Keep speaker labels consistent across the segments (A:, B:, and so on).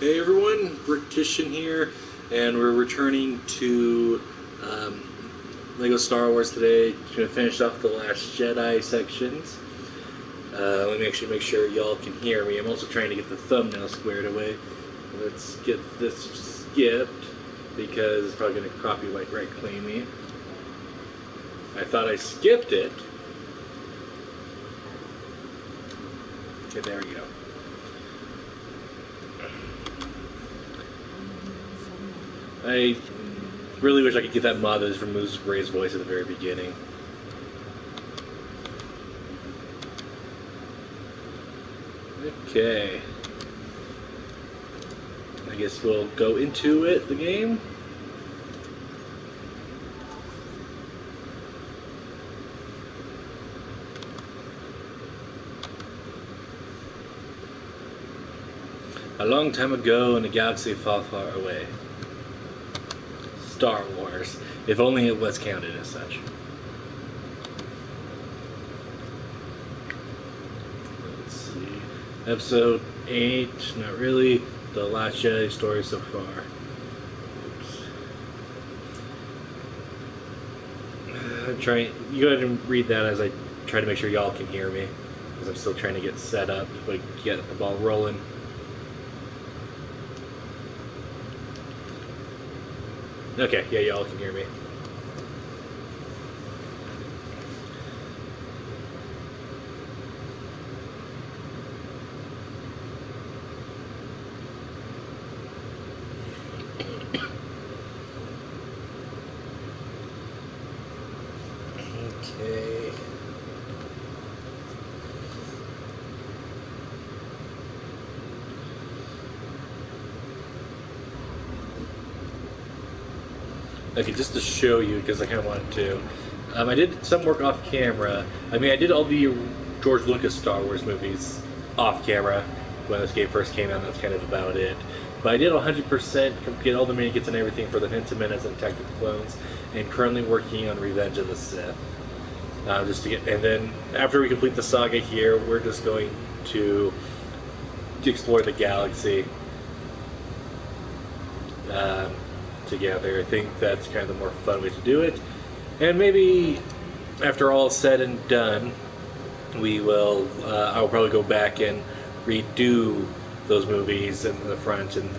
A: Hey everyone, Bricktrician here, and we're returning to Lego Star Wars today. Going to finish off the Last Jedi sections. Let me actually make sure y'all can hear me. I'm also trying to get the thumbnail squared away. Let's get this skipped, because it's probably going to copyright claim me. I thought I skipped it. Okay, there we go. I really wish I could get that mod that just removes Ray's voice at the very beginning. Okay. I guess we'll go into it, the game. A long time ago in a galaxy far, far away. Star Wars. If only it was counted as such. Let's see. Episode 8, not really. The Last Jedi story so far. Oops. I'm trying. You go ahead and read that as I try to make sure y'all can hear me, because I'm still trying to get set up, like get the ball rolling. Okay, yeah, y'all can hear me. Okay. Okay, just to show you, because I kind of wanted to. I did some work off camera. I mean, I did all the George Lucas Star Wars movies off camera when this game first came out. That's kind of about it. But I did 100% get all the mini kits and everything for the Phantom Menace and Attack of the Clones, and currently working on Revenge of the Sith. Just to get, and then after we complete the saga here, we're just going to explore the galaxy together. I think that's kind of the more fun way to do it. And maybe after all said and done, we will. I'll probably go back and redo those movies in the front, and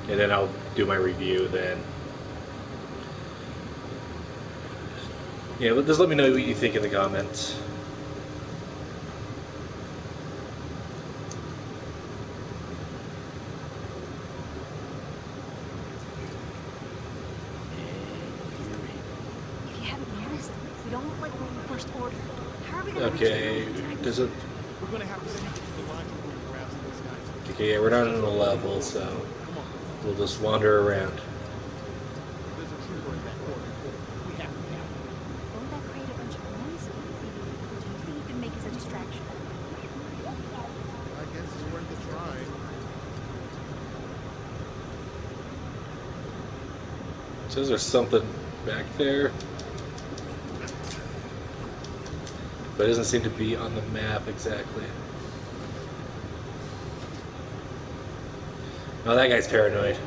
A: then I'll do my review then. Yeah, just let me know what you think in the comments.
B: If you haven't noticed, we don't look like we're in the First Order. How are we gonna
A: Okay, does it?
C: We're gonna have to see the line before we grab some of these guys.
A: Okay, yeah, we're not on a level, so we'll just wander around.
C: There's a trooper in that corner. We have to have him.
B: Won't that create a bunch of noise? Do you think you can make us a distraction?
C: I guess it's worth a try.
A: Says there's something back there, but it doesn't seem to be on the map exactly. Oh, that guy's paranoid.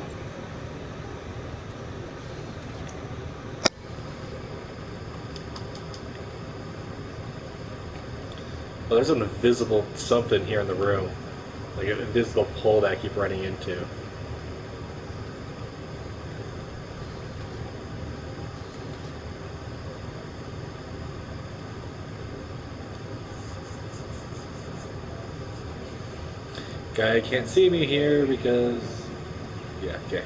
A: Oh, there's an invisible something here in the room. Like an invisible pole that I keep running into. Guy can't see me here because... Yeah, okay.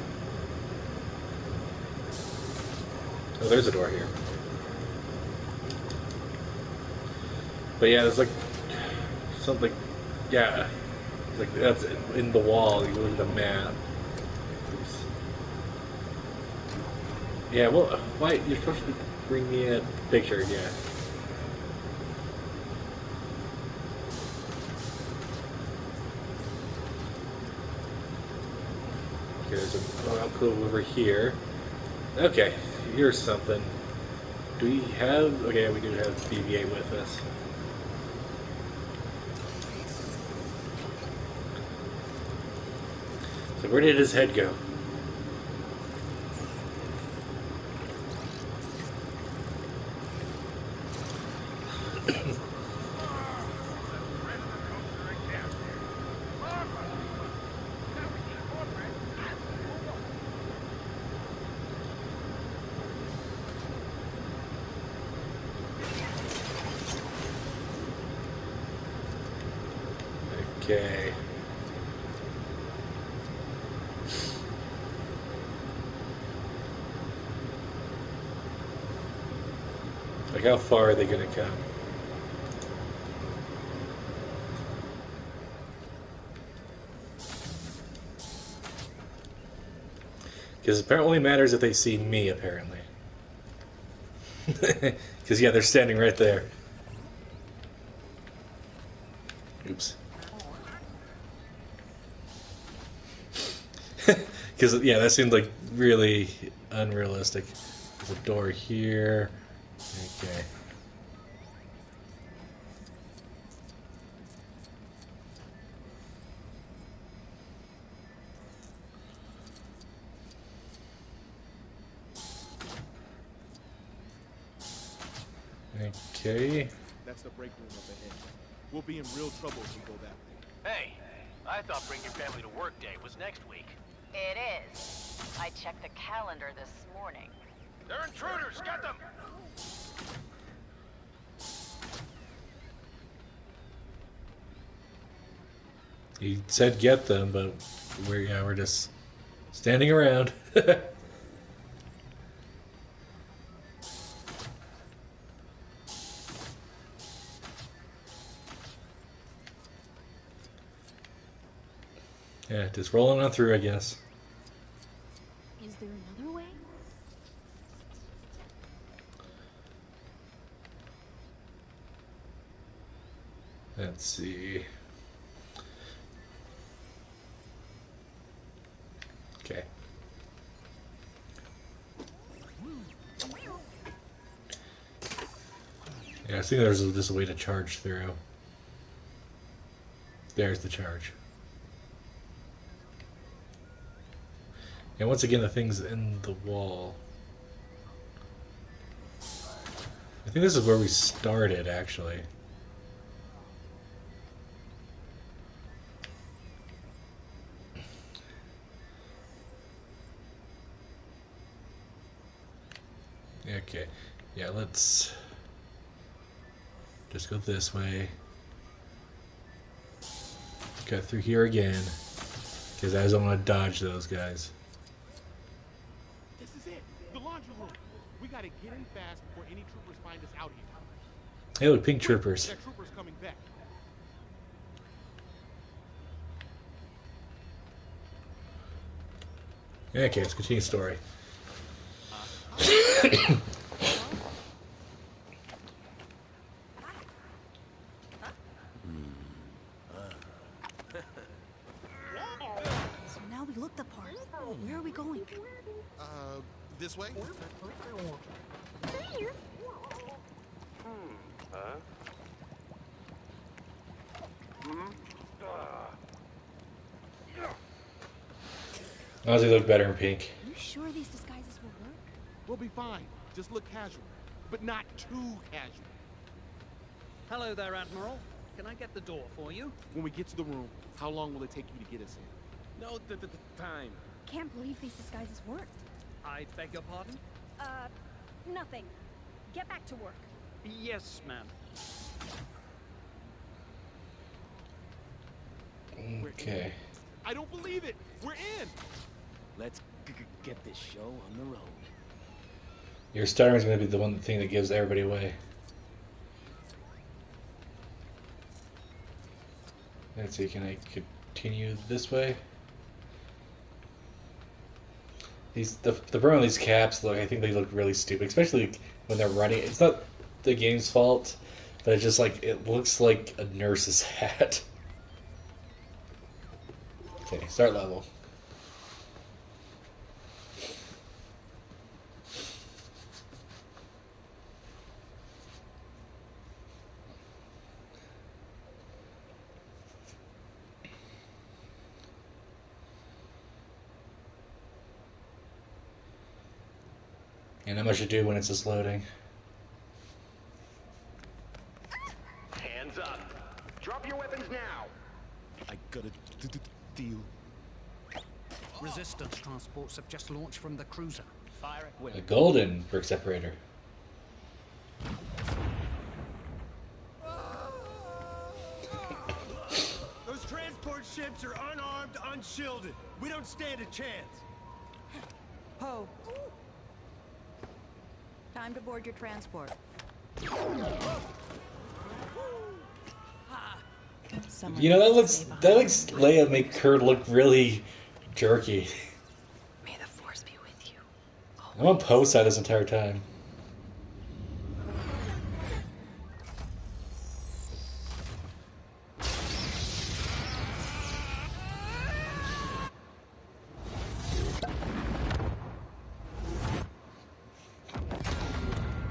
A: Oh, there's a door here. But yeah, there's like something. Yeah, like that's in the wall. You look at the map. Oops. Yeah, well, why you're supposed to bring me a picture? Yeah. Okay, there's a clue over here. Okay, here's something. Do we have... Okay, we do have BB-8 with us. So where did his head go? Okay. Like, how far are they going to come? Because it only matters if they see me, apparently. Because, yeah, they're standing right there. Oops. Because, yeah, that seemed like really unrealistic. There's a door here. Okay. Okay.
C: That's the break room up ahead. We'll be in real trouble if we go that way.
D: Hey, I thought Bring Your Family to Work Day was next week.
E: It is. I checked the calendar this morning.
D: They're intruders! Get them!
A: He said get them, but we're just standing around. Yeah, just rolling on through, I guess.
B: Is there another way?
A: Let's see. Okay. Yeah, I think there's just a way to charge through. There's the charge. And once again, the thing's in the wall. I think this is where we started, actually. Okay. Yeah, let's just go this way. Cut through here again. Because I don't want to dodge those guys.
C: This is it. The laundry room. We gotta get in fast before any troopers find us out here.
A: Hey, look, pink
C: Quick,
A: troopers.
C: that trooper's coming back.
A: Okay, let's continue the story.
B: So now we look the part. Where are we going?
F: This way?
A: Honestly, look better in pink.
B: Are you sure these disguises will work?
C: We'll be fine. Just look casual, but not too casual.
G: Hello there, Admiral. Can I get the door for you?
C: When we get to the room, how long will it take you to get us in?
D: No time.
B: Can't believe these disguises worked.
G: I beg your pardon?
B: Nothing. Get back to work.
G: Yes, ma'am.
A: Okay.
C: I don't believe it. We're in.
D: Let's get this show on the road.
A: Your starter is going to be the one thing that gives everybody away. Let's see, can I continue this way? The burn on these caps look, I think they look really stupid, especially when they're running. It's not the game's fault, but it's just like, it looks like a nurse's hat. Okay, start level. And not much to do when it's just loading.
D: Hands up. Drop your weapons now.
F: I got a deal.
G: Resistance transports have just launched from the cruiser. Fire at will.
A: A golden brick separator.
H: Those transport ships are unarmed, unshielded. We don't stand a chance.
B: Poe. Time to board your transport. Someone
A: You know, that
B: needs to
A: looks
B: stay
A: Leia make her look really jerky.
B: behind. May the force be with you.
A: I'm on Poe's side this entire time.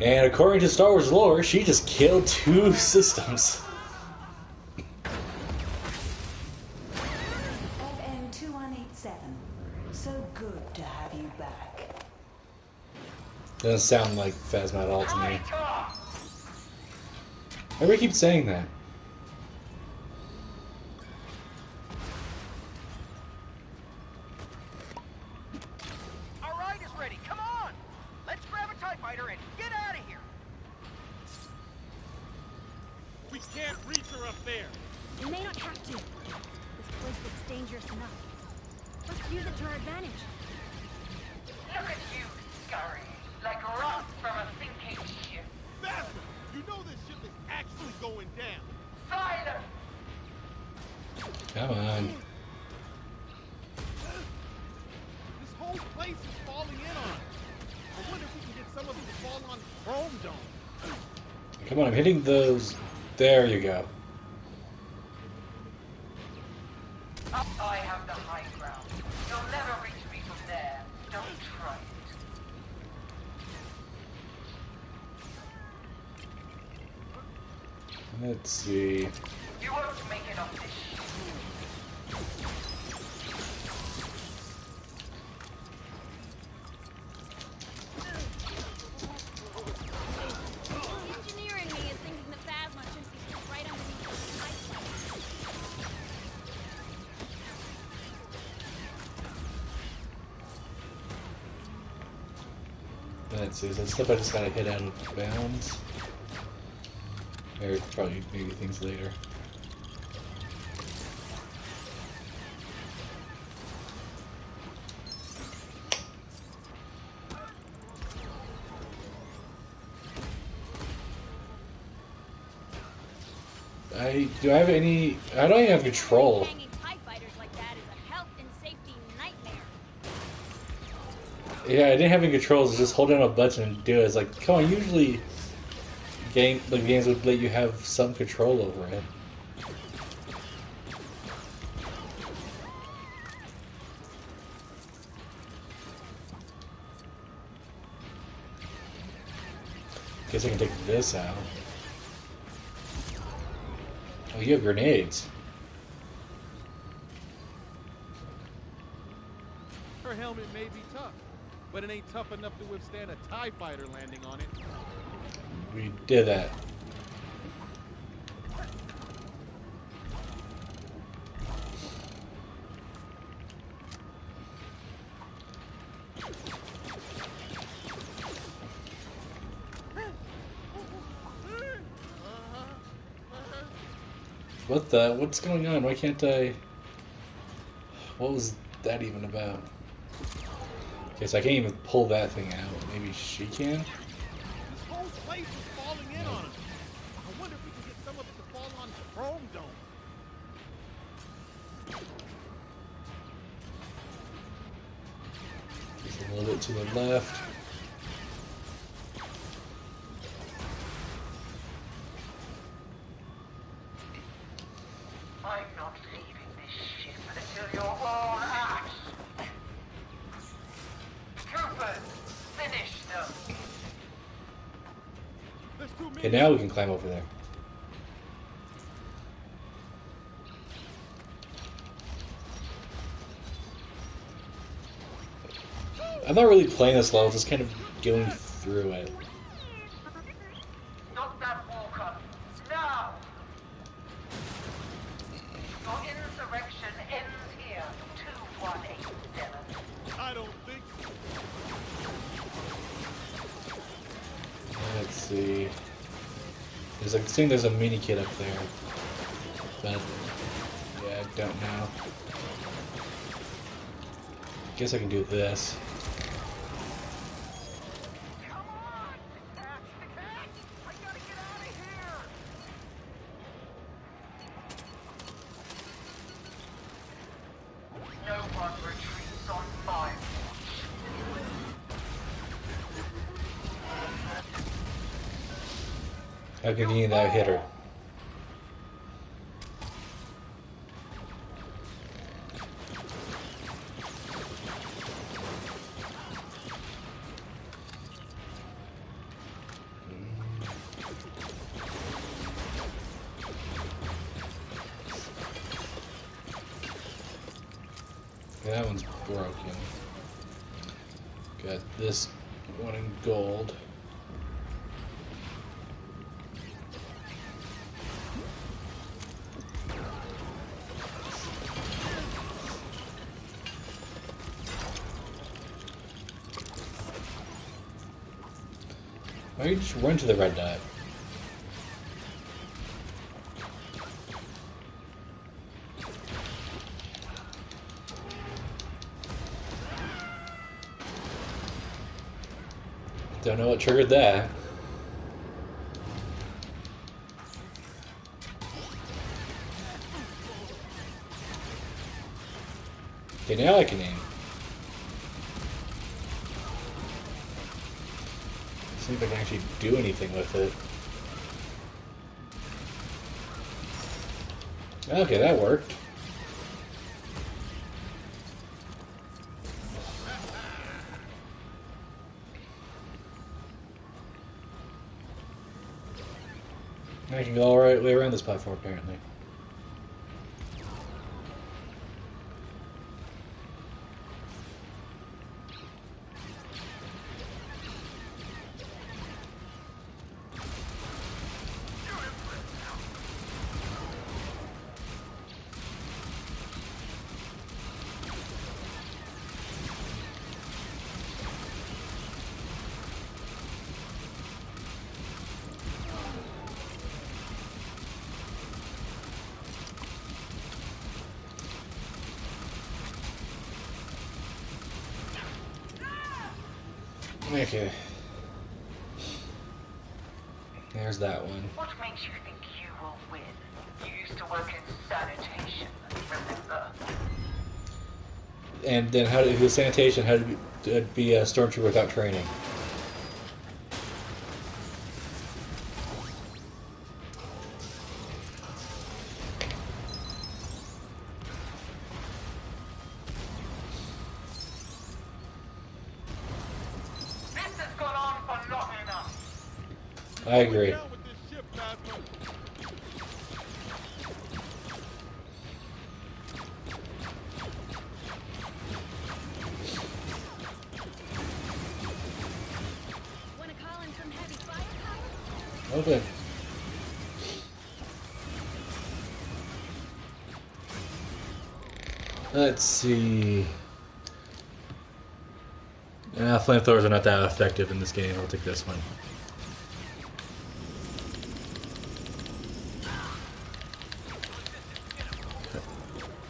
A: And according to Star Wars lore, she just killed 2 systems.
I: FM 2187. So good to have you back.
A: Doesn't sound like Phasma at all to me.
D: Talk.
A: Everybody keeps saying that.
D: Our ride is ready. Come on. Let's grab a TIE fighter and get out of here.
C: We can't reach her up there.
B: We may not have to. This place looks dangerous enough. Let's use it to our advantage.
E: Look at you, scurry. Like rocks from a sinking ship.
C: Faster! You know this ship is actually going down.
E: Silence!
A: Come on.
C: This whole place is falling in on us. I wonder if we can get some of it to fall on Chrome Dome.
A: Come on, I'm hitting those. There you go.
E: I have the high ground. You'll never reach me from there. Don't try it.
A: Let's see.
E: You won't make it off this ship.
B: Engineering me is thinking the Phasma should be right underneath the ice.
A: Let's see. Is that stuff I just gotta hit out of bounds? Or probably maybe things later. Do I have any? I don't even have control.
B: Hanging TIE fighters like that is a health and safety nightmare.
A: Yeah, I didn't have any controls. Just hold down a button and do it. It's like, come on. Usually, the games would let you have some control over it. Guess I can take this out. Oh, you have grenades.
C: Her helmet may be tough, but it ain't tough enough to withstand a TIE fighter landing on it.
A: We did that. What's going on? Why can't I? What was that even about? Okay, so I can't even pull that thing out. Maybe she can?
C: This whole place is falling in on us. I wonder if we can get some of it to fall on Chrome Dome.
A: Just a little bit to the left.
E: I'm not leaving this ship until you're all ash. Troopers, finish them.
C: There's too many.
A: Okay, now we can climb over there. I'm not really playing this level, just kind of going through it.
E: Stop that, Walker. Now! Your insurrection ends here. 2187.
C: I don't think so.
A: Let's see. There's a mini kit up there, but yeah, I don't know. Guess I can do this.
D: Come on! Catch! I gotta get out of here!
E: No one retreats on my watch.
A: How convenient that hit her. That one's broken. Got this one in gold. Why don't you just run to the red dot? Don't know what triggered that. Okay, now I can aim. See if I can actually do anything with it. Okay, that worked. I can go all right way around this platform, apparently. Okay. There's that one.
E: What makes you think you will win? You used to work in sanitation, remember?
A: And then how did the sanitation had to be a stormtrooper without training? I agree.
C: Down with this ship, Phasma.
B: Wanna call in some heavy firepower?
A: Okay. Let's see. Flamethrowers are not that effective in this game. I'll take this one.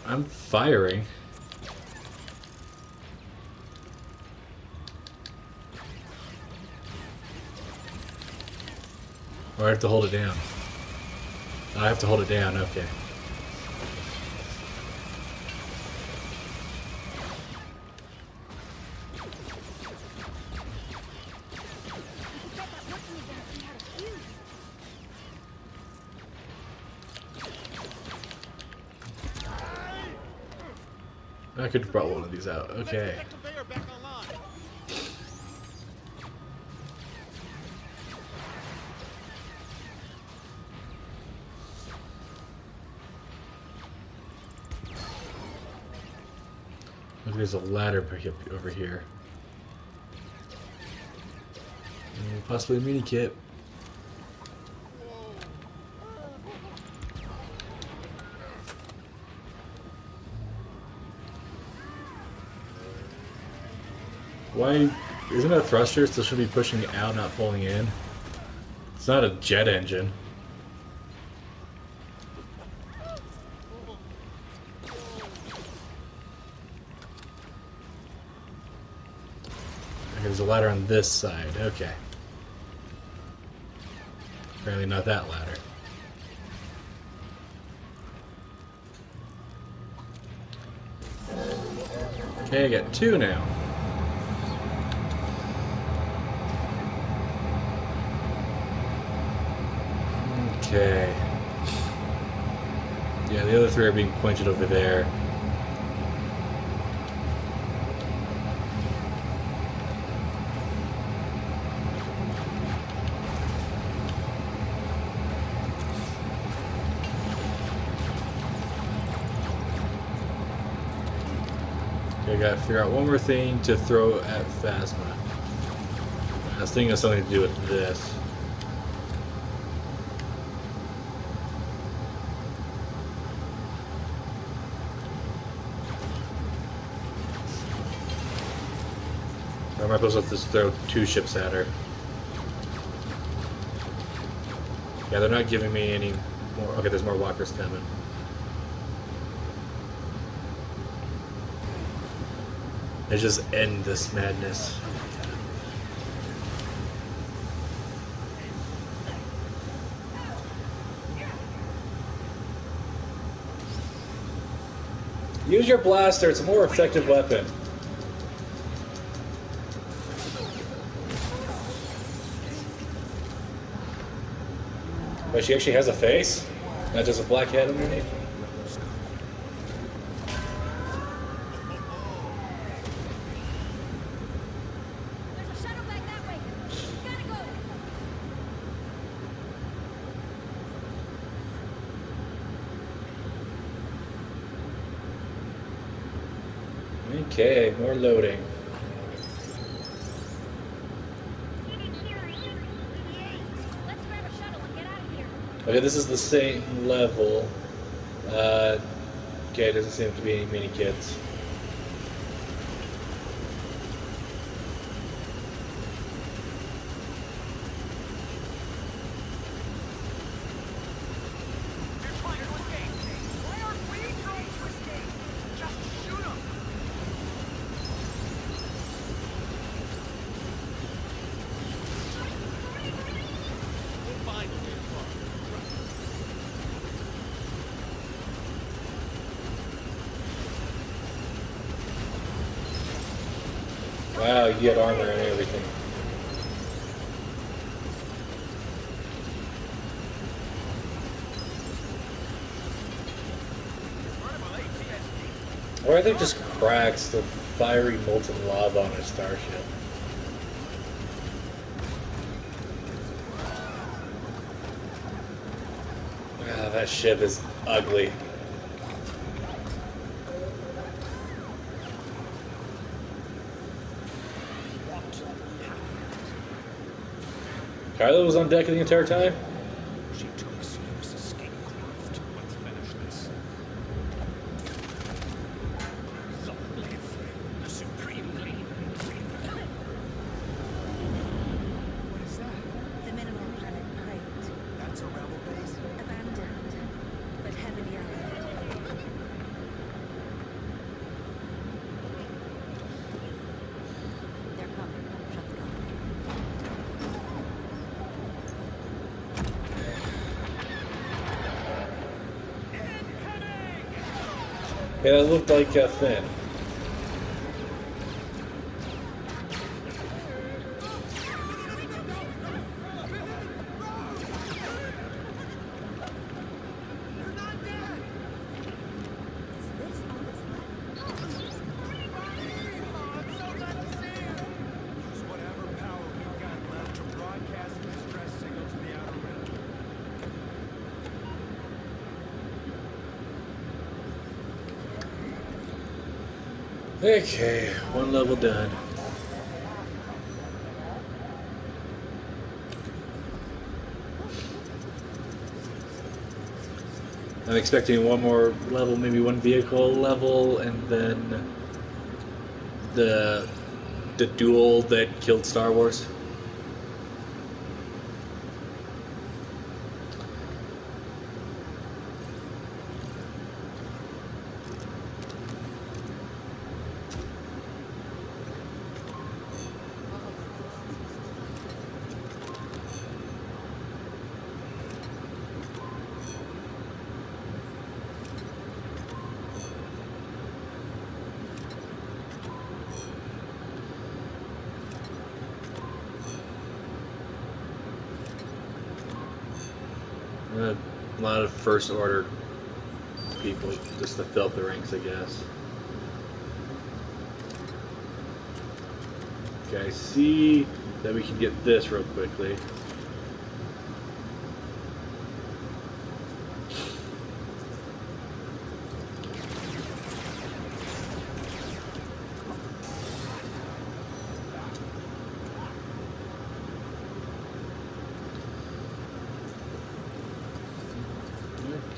A: I'm firing. Or I have to hold it down. I have to hold it down, okay. I could have brought one of these out. Okay.
C: Let's get that conveyor back online.
A: Look, there's a ladder over here. Possibly a mini kit. Why isn't a thruster still should be pushing out, not pulling in? It's not a jet engine. Okay, there's a ladder on this side. Okay. Apparently not that ladder. Okay, I got 2 now. Okay. Yeah, the other 3 are being pointed over there. Okay, I gotta figure out one more thing to throw at Phasma. I was thinking of something to do with this. I might as well just throw 2 ships at her. Yeah, they're not giving me any more. Okay, there's more walkers coming. Let's just end this madness. Use your blaster, it's a more effective weapon. But she actually has a face? Not just a black head underneath?
B: There's a shuttle back that way. Gotta go.
A: Okay, more loading.
B: Let's grab a shuttle and get out of here.
A: Okay, this is the same level. Okay, doesn't seem to be any mini kits.
D: They're trying to escape. Why aren't we trying to escape? Just shoot them.
C: We'll find them, Clark.
A: Wow, you get armor and everything. Or I think just cracks the fiery molten lava on a starship. Ah, that ship is ugly. Kylo was on deck the entire time?
F: She took Snoop's escape craft. Let's finish this. Long live the Supreme Leader.
C: What is that?
B: The minimal planet Crate.
C: That's a rebel base?
B: Abandoned, but heavily armed. They're coming. Shut the door.
A: Yeah, that looked like Finn.
B: Is this all that's left?
C: Use whatever power we've got left to broadcast a distress signal to the outer rim.
A: Okay, one level done. I'm expecting one more level, maybe one vehicle level, and then the duel that killed Star Wars. A lot of First Order people just to fill up the ranks, I guess. Okay, I see that we can get this real quickly.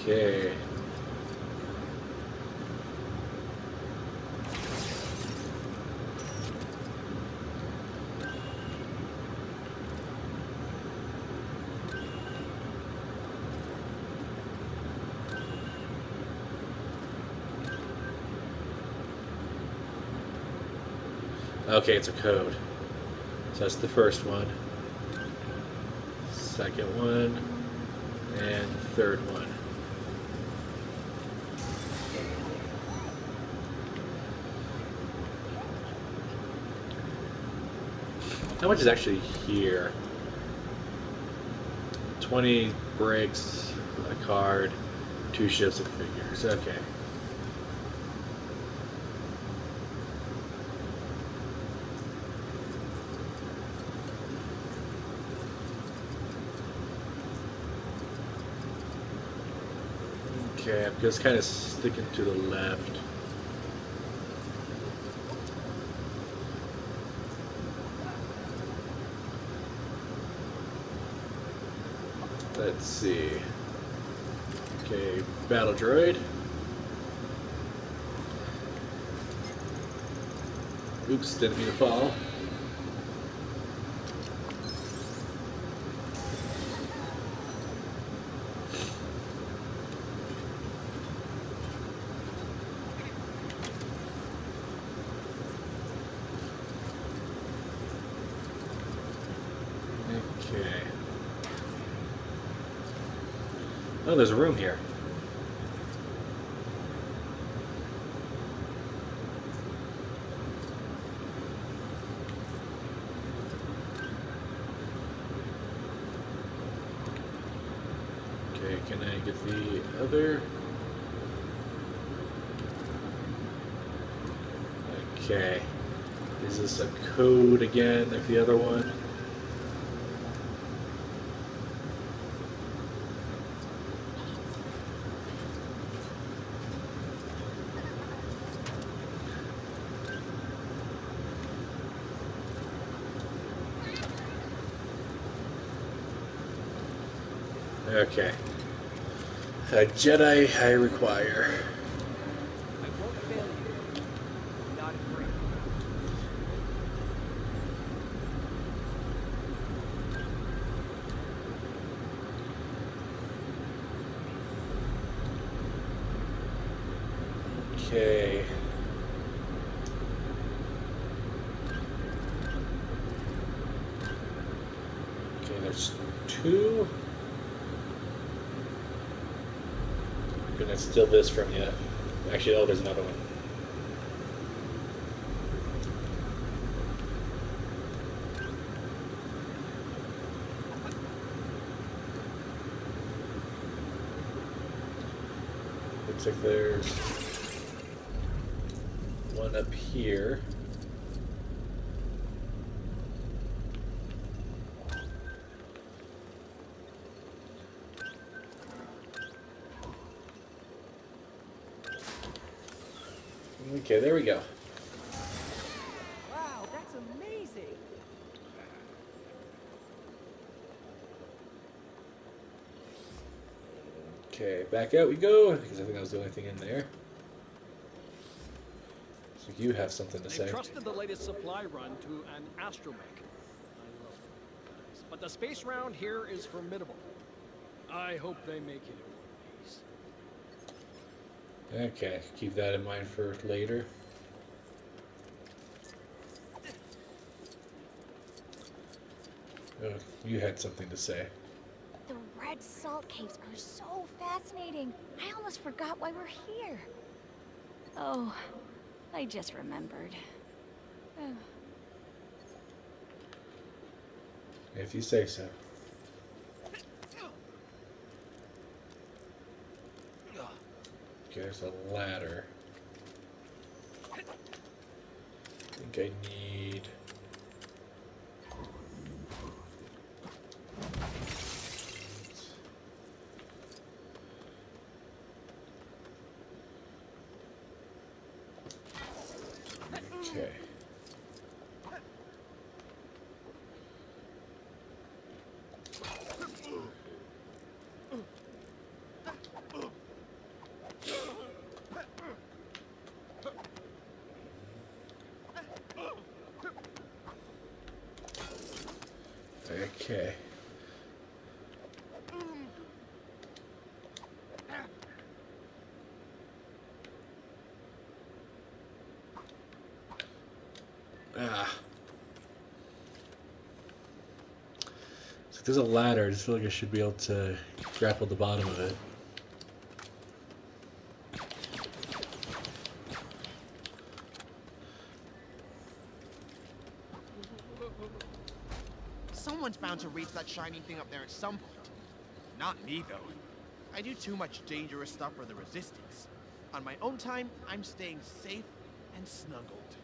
A: Okay. Okay, it's a code. So that's the first one. Second one. And third one. How much is actually here? 20 bricks, a card, 2 ships of figures. Okay. Okay, I'm just kind of sticking to the left. Let's see. Okay, battle droid. Oops, didn't mean to fall. Okay. Oh, there's a room here. Okay, can I get the other? Okay. Is this a code again, like the other one? Okay. A Jedi I require.
G: I won't fail you. Not afraid.
A: Okay. Okay, there's 2. I'm gonna steal this from you. Actually, oh, there's another one. Looks like there's one up here. Okay, there we go.
G: Wow, that's amazing.
A: Okay, back out we go, because I think that was the only thing in there. So you have something to
G: They've
A: say.
G: trusted the latest supply run to an astromech. I love them guys. But the space round here is formidable. I hope they make it in one piece.
A: Okay, keep that in mind for later. Oh, you had something to say.
B: The red salt caves are so fascinating. I almost forgot why we're here. Oh, I just remembered. Oh.
A: If you say so. Okay, there's a ladder. I think I need... Okay. Okay. Ah. So there's a ladder. I just feel like I should be able to grapple the bottom of it.
C: Someone's bound to reach that shining thing up there at some point. Not me, though. I do too much dangerous stuff for the Resistance. On my own time, I'm staying safe and snuggled.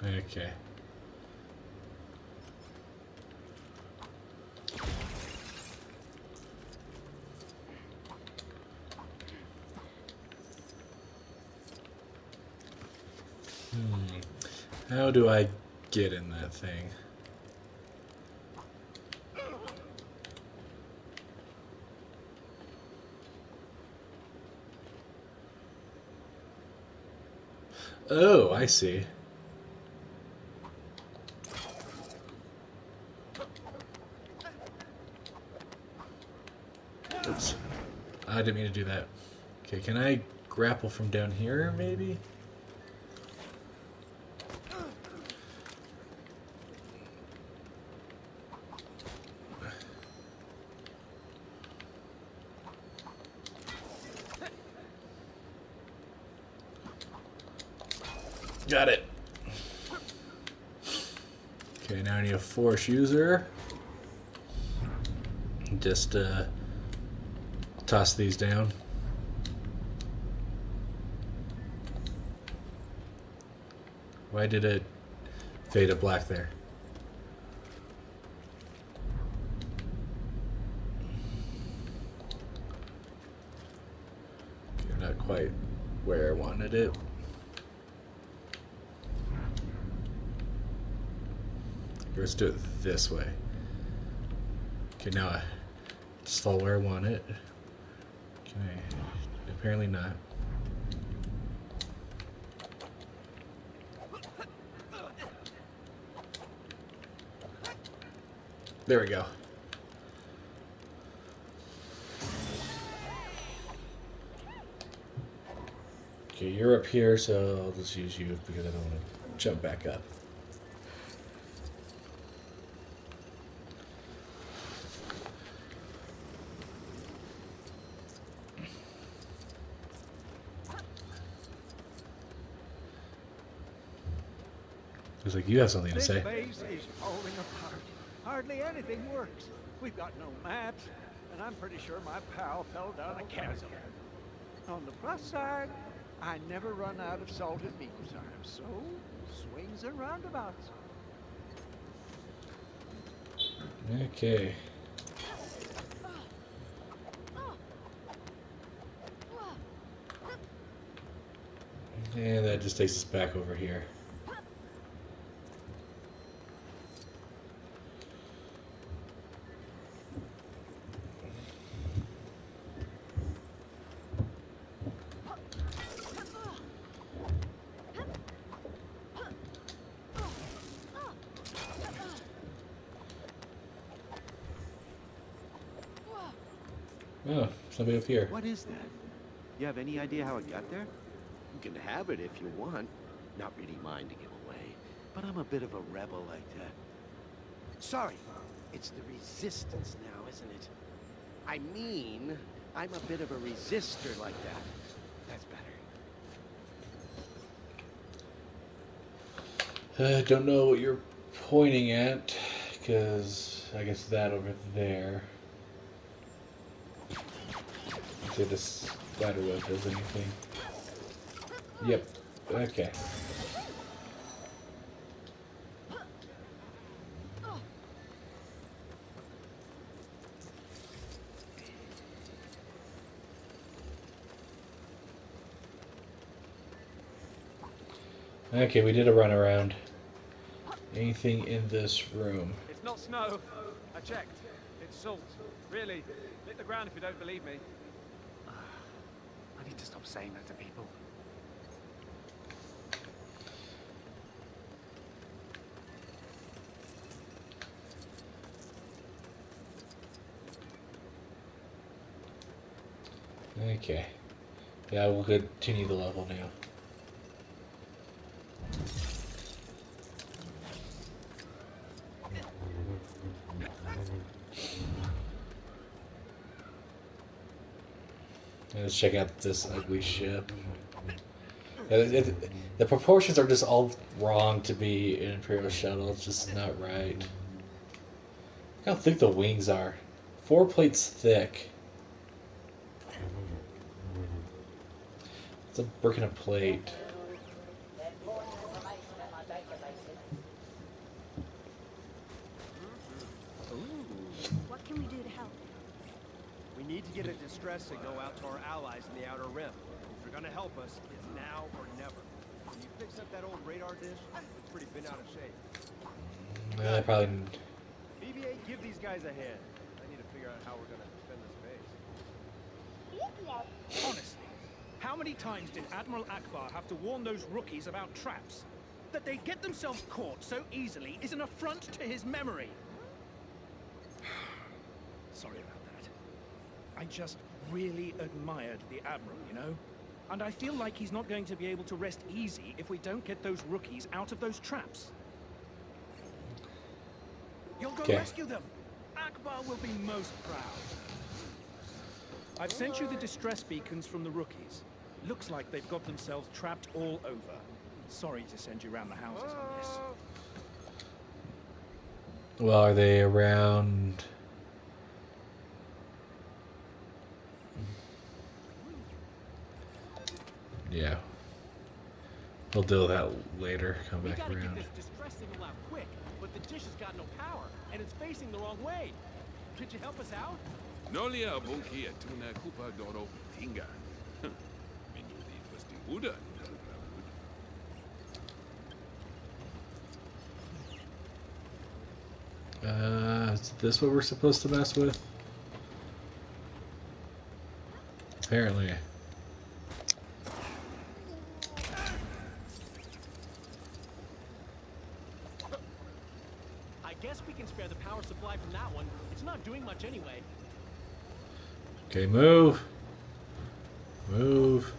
A: Okay. How do I get in that thing? Oh, I see. Oops. I didn't mean to do that. Okay, can I grapple from down here, maybe? Got it. Okay, now I need a force user. Just toss these down. Why did it fade to black there? Okay, not quite where I wanted it. Let's do it this way. Okay, now I just fall where I want it. Okay, apparently not. There we go. Okay, you're up here, so I'll just use you because I don't want to jump back up. Looks like you have something to
G: This
A: say.
G: base is falling apart. Hardly anything works. We've got no maps, and I'm pretty sure my pal fell down a chasm. On the plus side, I never run out of salted meal time, so swings and roundabouts.
A: Okay. And that just takes us back over here. Oh, somebody up here.
C: What is that? You have any idea how it got there? You can have it if you want. Not really mine to give away, but I'm a bit of a rebel like that. Sorry, it's the resistance now, isn't it? I mean, I'm a bit of a resistor like that. That's better.
A: I don't know what you're pointing at, because I guess that over there. See this spider web does anything. Yep. Okay. Okay, we did a run around. Anything in this room?
J: It's not snow. I checked. It's salt. Really. Lick the ground if you don't believe me.
F: I need to stop saying that to people.
A: Okay. Yeah, we'll continue the level now. Let's check out this ugly ship. The proportions are just all wrong to be an Imperial shuttle. It's just not right. Look how thick the wings are. 4 plates thick. It's a brick and a plate.
B: What can we do to help?
H: We need to get a distress signal out to our allies in the Outer Rim. If you're gonna help us, it's now or never. Can you fix up that old radar dish? It's pretty bent out of shape.
A: I probably.
H: BB-8, give these guys a hand. I need to figure out how we're gonna defend this base.
F: Honestly, how many times did Admiral Akbar have to warn those rookies about traps? That they'd get themselves caught so easily is an affront to his memory. Sorry about that. I just really admired the Admiral, you know? And I feel like he's not going to be able to rest easy if we don't get those rookies out of those traps. You'll go rescue them. Akbar will be most proud. I've sent you the distress beacons from the rookies. Looks like they've got themselves trapped all over. Sorry to send you around the houses on this.
A: Well, are they around? Yeah. We'll deal with that later. Come back around.
K: We gotta get this distress signal out quick, but the dish has got no power, and it's facing the wrong way. Could you help us out?
L: Nolia bunki etuna kupa doro tinga. Minudi fasti uda.
A: Is this what we're supposed to mess with? Apparently.
K: I guess we can spare the power supply from that one. It's not doing much anyway.
A: Okay, move. Move.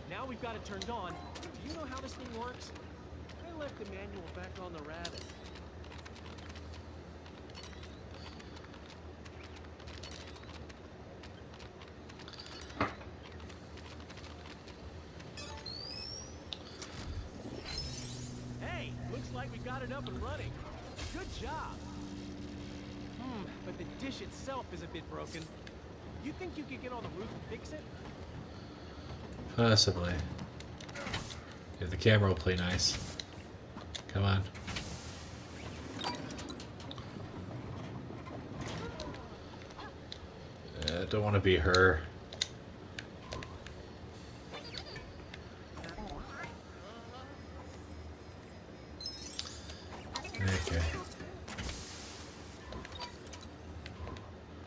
K: Now we've got it turned on. Do you know how this thing works? I left the manual back on the rabbit. Hey, looks like we got it up and running. Good job. But the dish itself is a bit broken. You think you could get on the roof and fix it?
A: Possibly. Yeah, the camera will play nice. Come on. Don't want to be her. Okay.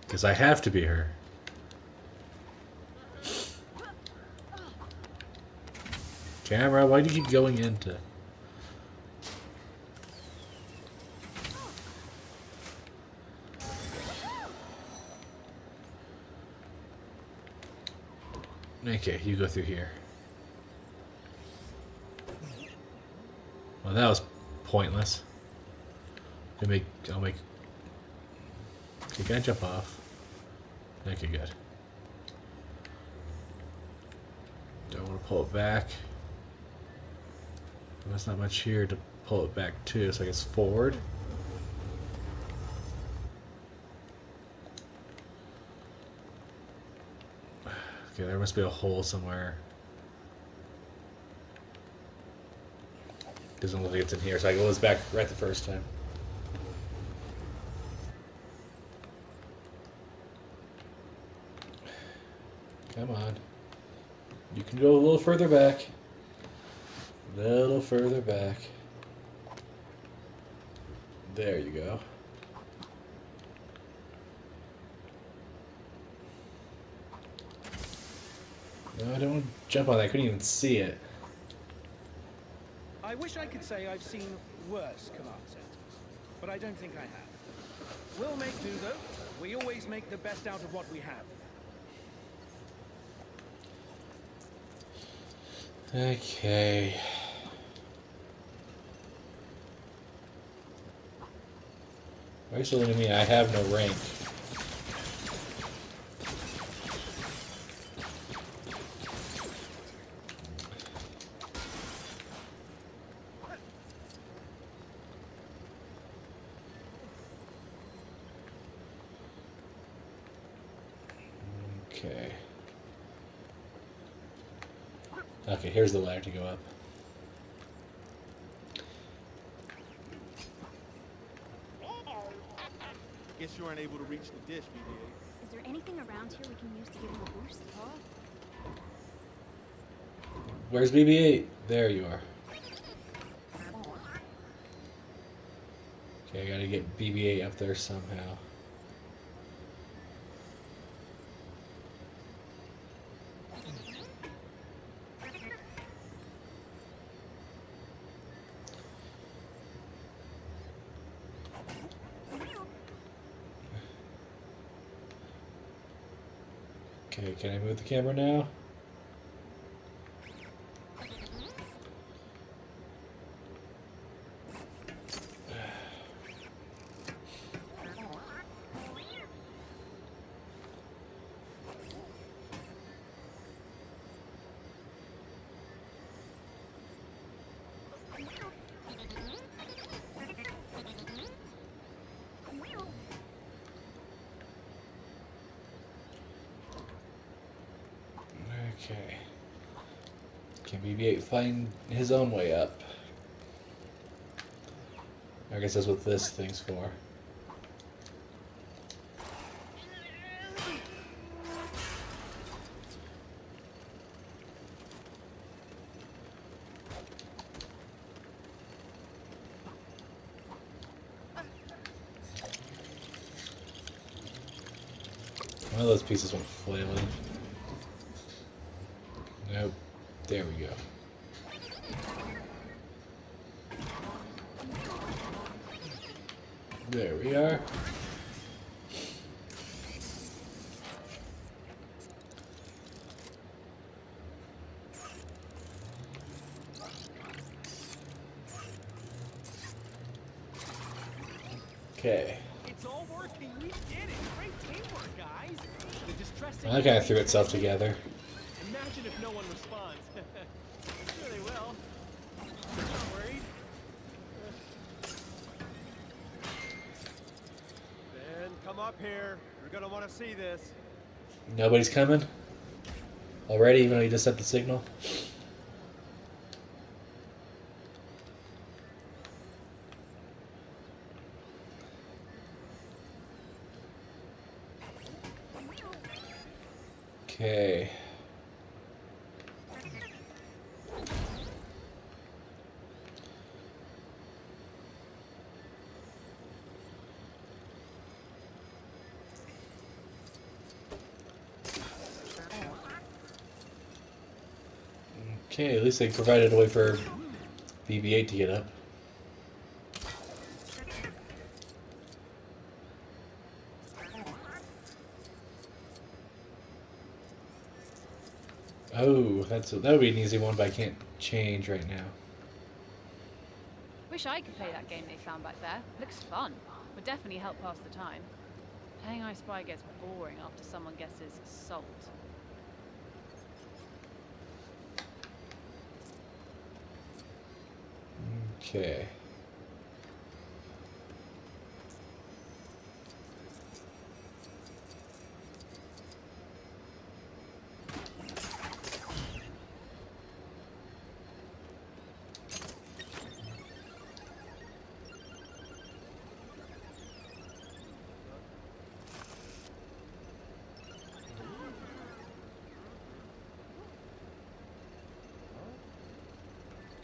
A: Because I have to be her. Camera, why do you keep going into? Okay, you go through here. Well, that was pointless. I'll make. Okay, can I jump off? Okay, good. Do I want to pull it back? There's not much here to pull it back to, so I guess forward. Okay, there must be a hole somewhere. Doesn't look like it's in here, so I go back right the first time. Come on. You can go a little further back. A little further back. There you go. No, I don't want to jump on that. I couldn't even see it.
F: I wish I could say I've seen worse command centers, but I don't think I have. We'll make do, though. We always make the best out of what we have.
A: Okay. Why are you telling me I have no rank? Okay. Okay, here's the ladder to go up.
H: Guess you aren't able to reach the dish, BB-8.
B: Is there anything around here we can use to give him a boost?
A: Where's BB-8? There you are. Okay, I gotta get BB-8 up there somehow. Okay, can I move the camera now? Okay. Can BB-8 find his own way up? I guess that's what this thing's for. One of those pieces went flailing. Nope. There we go. There we are. Okay.
K: It's all working. We did it. Great teamwork, guys. The distress
A: That kind of threw itself together.
K: Imagine if no one responds. Sure they will. I'm not worried.
H: Ben, come up here. You're gonna want to see this.
A: Nobody's coming? Already, even though you just set the signal? Okay. Okay, at least they provided a way for BB-8 to get up. Oh, that would be an easy one, but I can't change right now.
M: Wish I could play that game they found back there. Looks fun. Would definitely help pass the time. Playing I Spy gets boring after someone guesses salt.
A: Okay.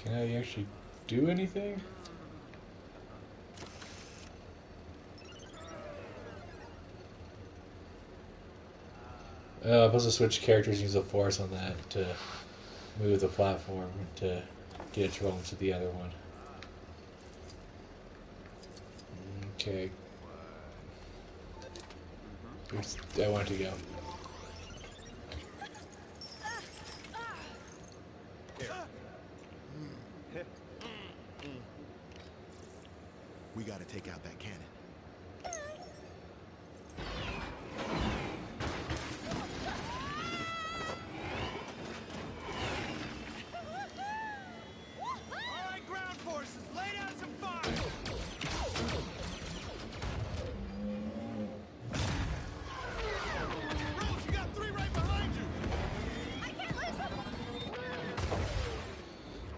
A: Can I actually do anything? Oh, I'm supposed to switch characters, use the force on that to move the platform to get it to roll into the other one. Okay. Where's I want to go?
C: We gotta take out that cannon.
K: All right, ground forces, lay down some fire! Rose, you got 3 right behind you!
B: I can't lose them!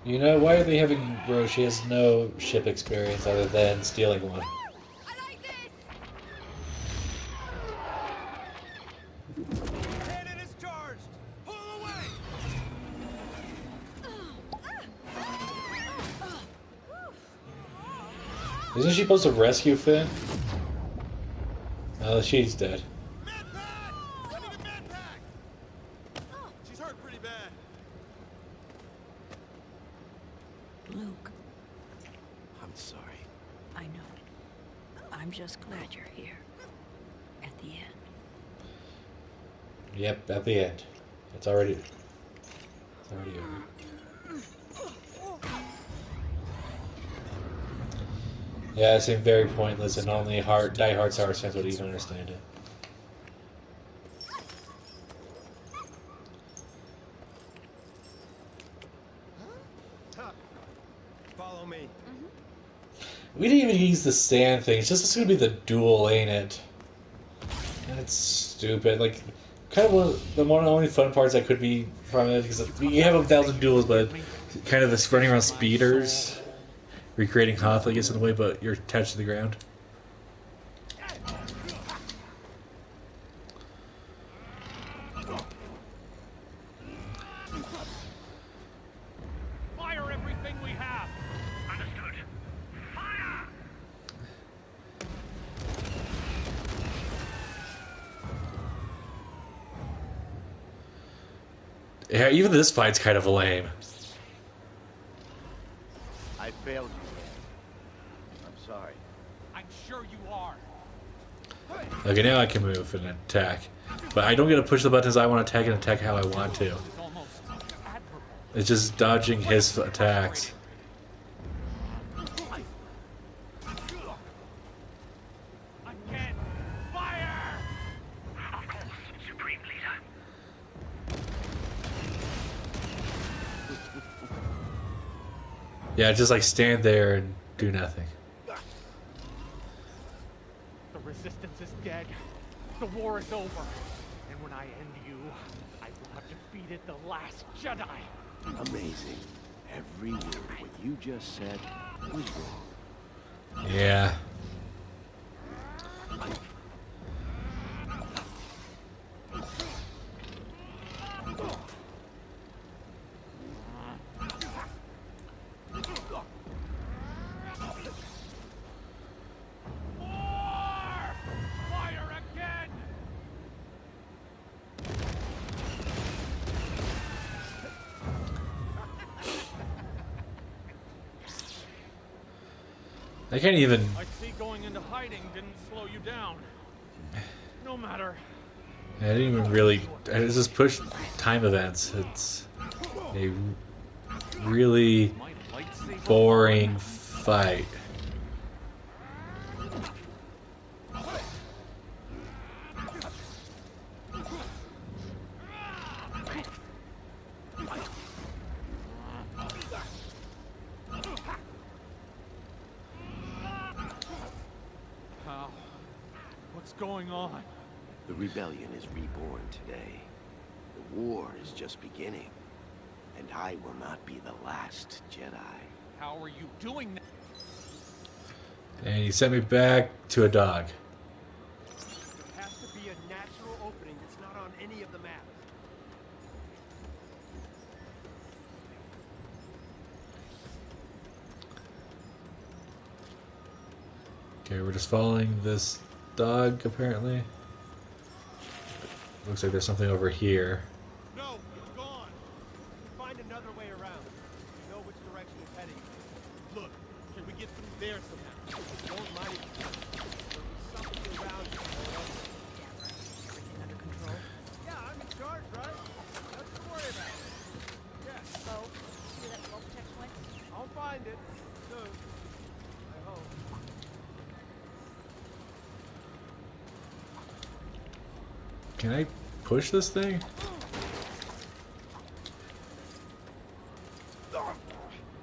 A: You know, why are they having Rose? She has no ship experience other than stealing one.
B: I like this!
K: Cannon is charged! Pull away!
A: Isn't she supposed to rescue Finn? Oh, she's dead.
K: I need a med pack! She's hurt pretty bad.
I: Luke,
C: I'm sorry.
I: I know. I'm just glad you're here. At the end.
A: Yep, at the end. It's already over. Yeah, it seemed very pointless, and only die-hard Star Wars fans would even understand it.
H: Follow me.
A: We didn't even use the sand thing. It's just gonna be the duel, ain't it? That's stupid. Like, kind of the only fun parts that could be from it, because you have 1,000 duels, but kind of this running around speeders, recreating Hoth, I guess, in a way, but you're attached to the ground.
K: Fire everything we have!
D: Understood. Fire!
A: Yeah, even this fight's kind of lame.
C: I failed you. I'm sorry.
K: I'm sure you are.
A: Okay, now I can move and attack. But I don't get to push the buttons I want to attack and attack how I want to. It's just dodging his attacks.
K: Again! Fire!
D: Of course, Supreme Leader.
A: Yeah, just like stand there and do nothing.
K: The Resistance is dead. The war is over. And when I end you, I will have defeated the last Jedi.
C: Amazing. Every word what you just said was wrong.
A: Yeah.
K: Fire again!
A: I can't even...
K: I see going into hiding didn't slow you down. No matter.
A: I didn't even really... I just pushed time events. It's a really boring fight.
F: What's going on?
C: The rebellion is reborn today. The war is just beginning. And I will not be the last Jedi.
K: How are you doing that?
A: And he sent me back to a dog.
H: There has to be a natural opening that's not on any of the maps.
A: Okay, we're just following this dog, apparently. Looks like there's something over here.
H: No, it's gone. We'll find another way around. We know which direction it's heading. Look, can we get through there somehow? Don't mind it. There'll be something around here.
I: Everything under control?
H: Yeah, I'm in charge, right? Nothing to worry about. Yeah.
B: Oh, see where that smoke protection went?
H: I'll find it soon. I hope.
A: Can I push this thing?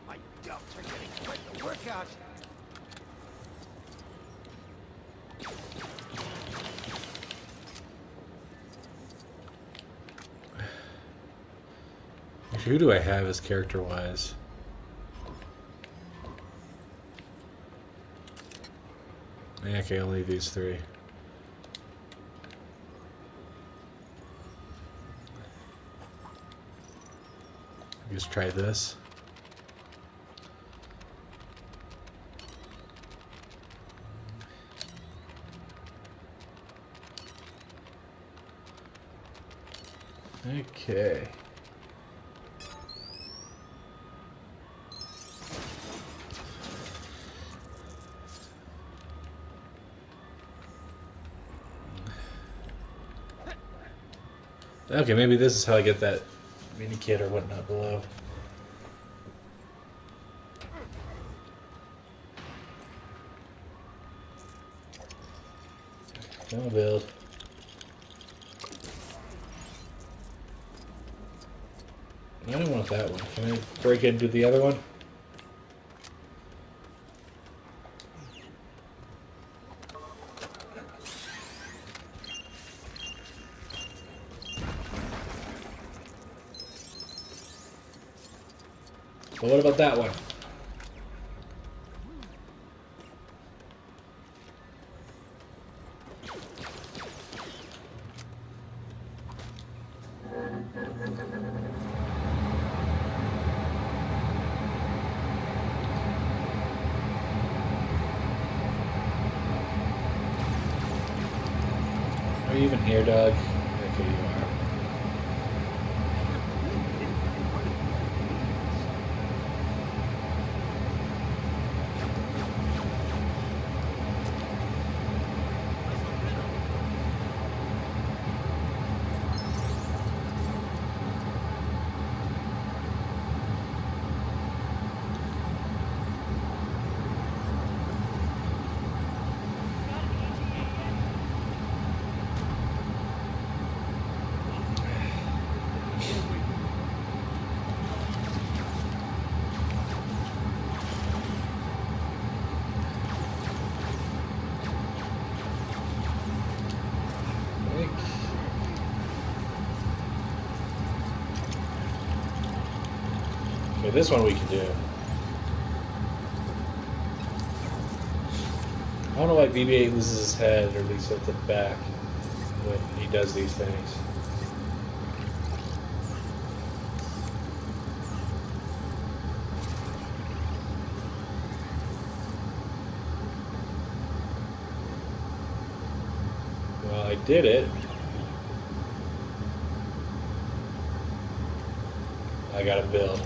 H: My dumps are getting quite the workout.
A: Who do I have as character-wise? Yeah, okay, only these three. Just try this. Okay. Okay, maybe this is how I get that mini kit or whatnot below. Come on, build. I don't want that one. Can I break into the other one? Well, what about that one? Are you even here, Doug? Okay, you are. Okay, this one we can do. I don't know why BB-8 loses his head, or at least at the back, when he does these things. Well, I did it. I gotta build.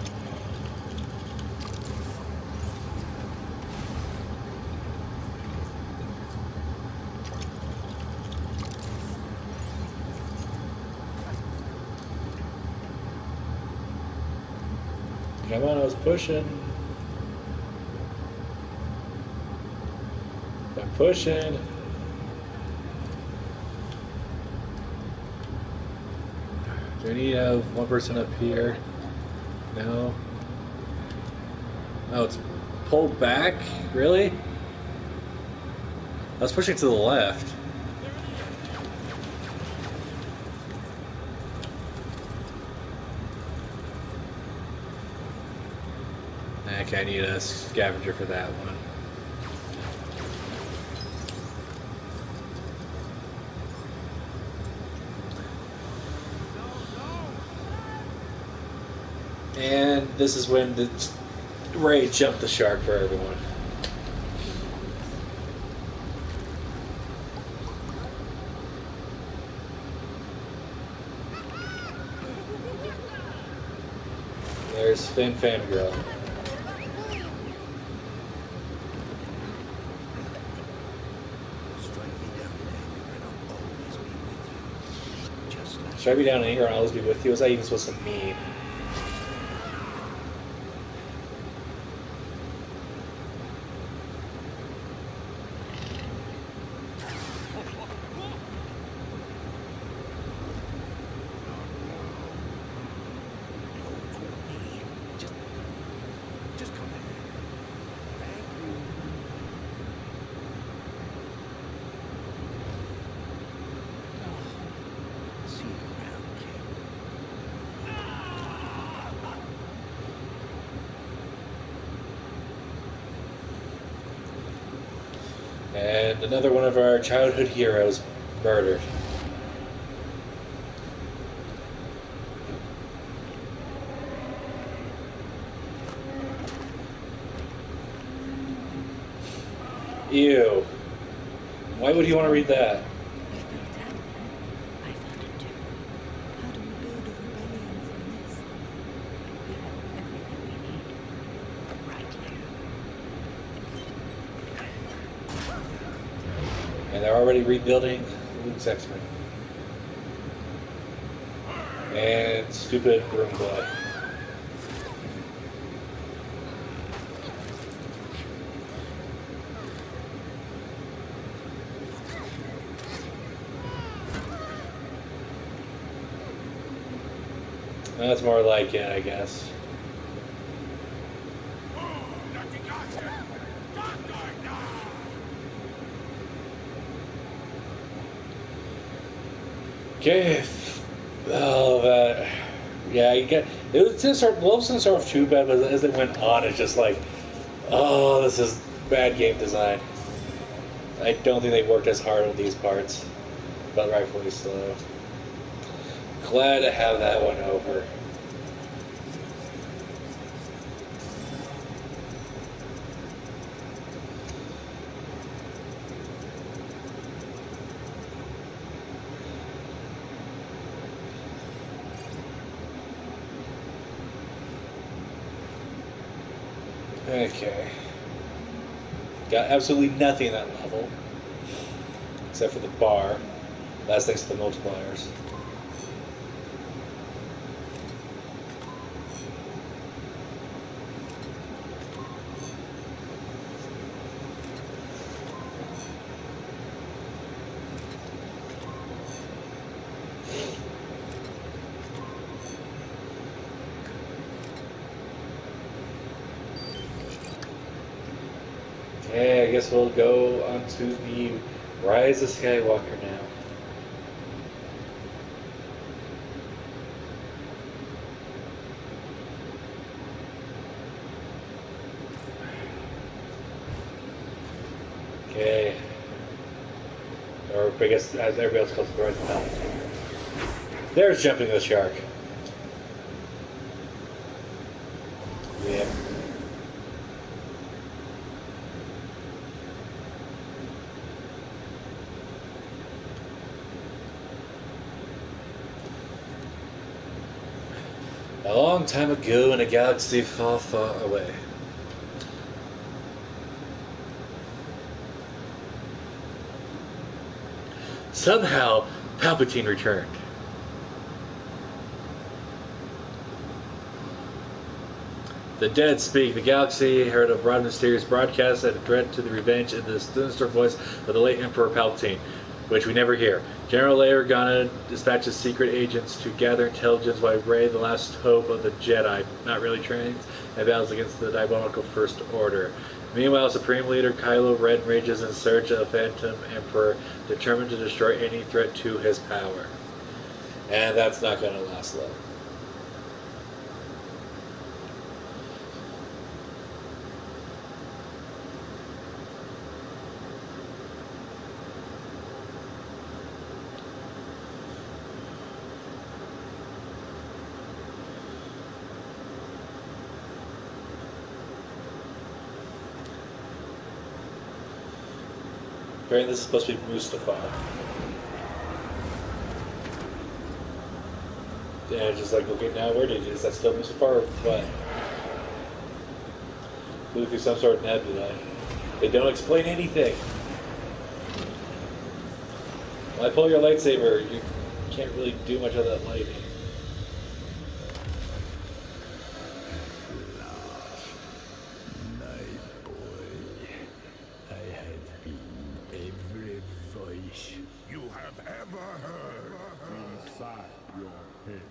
A: Come on, I was pushing. I'm pushing. Do I need one person up here? No. Oh, it's pulled back? Really? I was pushing to the left. Okay, I need a scavenger for that one. And this is when the Ray jumped the shark for everyone. There's Fin Fangirl. Strike me down in anger and I'll always be with you. Was that even supposed to mean? And another one of our childhood heroes murdered. Ew. Why would you want to read that? And they're already rebuilding Luke's X-Men. And stupid broom boy. That's more like it, I guess. Okay. Oh, that. Yeah, you get. It was just sort of too bad, but as it went on, it's just like, oh, this is bad game design. I don't think they worked as hard on these parts, but rightfully so. Glad to have that one over. Okay. Got absolutely nothing in that level. Except for the bar. That's thanks to the multipliers. Okay, I guess we'll go on to the Rise of Skywalker now. Okay. Or I guess as everybody else calls it, the Rise of Palpatine. There's jumping the shark. Yep. A long time ago in a galaxy far, far away. Somehow, Palpatine returned. The dead speak. The galaxy heard a broad, mysterious broadcast and a threat to the revenge in the sinister voice of the late Emperor Palpatine, which we never hear. General Leia Organa dispatches secret agents to gather intelligence while Rey, the last hope of the Jedi, not really trained, and battles against the diabolical First Order. Meanwhile, Supreme Leader Kylo Ren rages in search of Phantom Emperor, determined to destroy any threat to his power. And that's not going to last long. Apparently this is supposed to be Mustafar. Yeah, just like, okay, now where did is that still Mustafar or what? Moving through some sort of nebula. They don't explain anything. When I pull your lightsaber, you can't really do much of that lighting.
N: You have ever heard inside your head.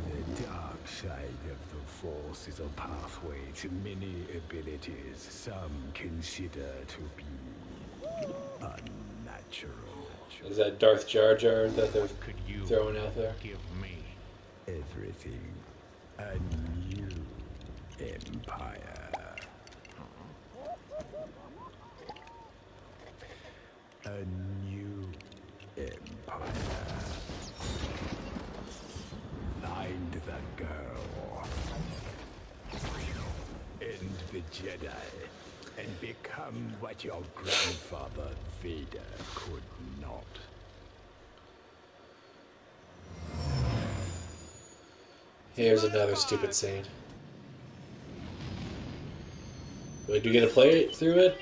N: The dark side of the Force is a pathway to many abilities some consider to be unnatural.
A: Is that Darth Jar Jar that they're throwing out there?
N: Give me everything. A new empire. A new empire. Find the girl. End the Jedi. And become what your grandfather Vader could not.
A: Here's another stupid scene. Wait, do you get to play through it?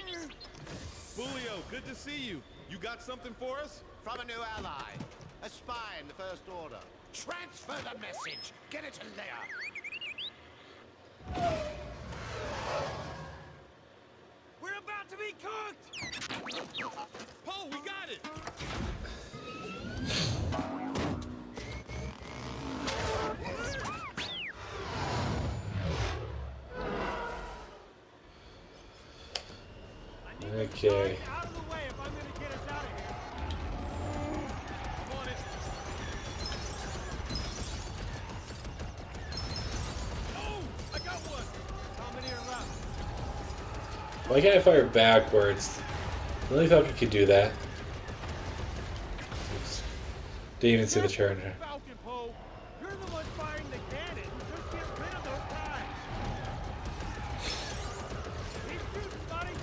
H: Julio, good to see you. You got something for us?
C: From a new ally. A spy in the First Order. Transfer the message. Get it to Leia.
H: We're about to be cooked! Poe, we got it!
A: Okay.
H: Out of the way if I'm gonna get us out of here. I'm on it. Oh, I got one. How many are left?
A: Why can't I fire backwards? I really thought we could do that. Oops. Didn't even see the turn.
H: Falcon, Poe. You're the one firing the cannon. Just get rid of those guys. Keep shooting, buddy.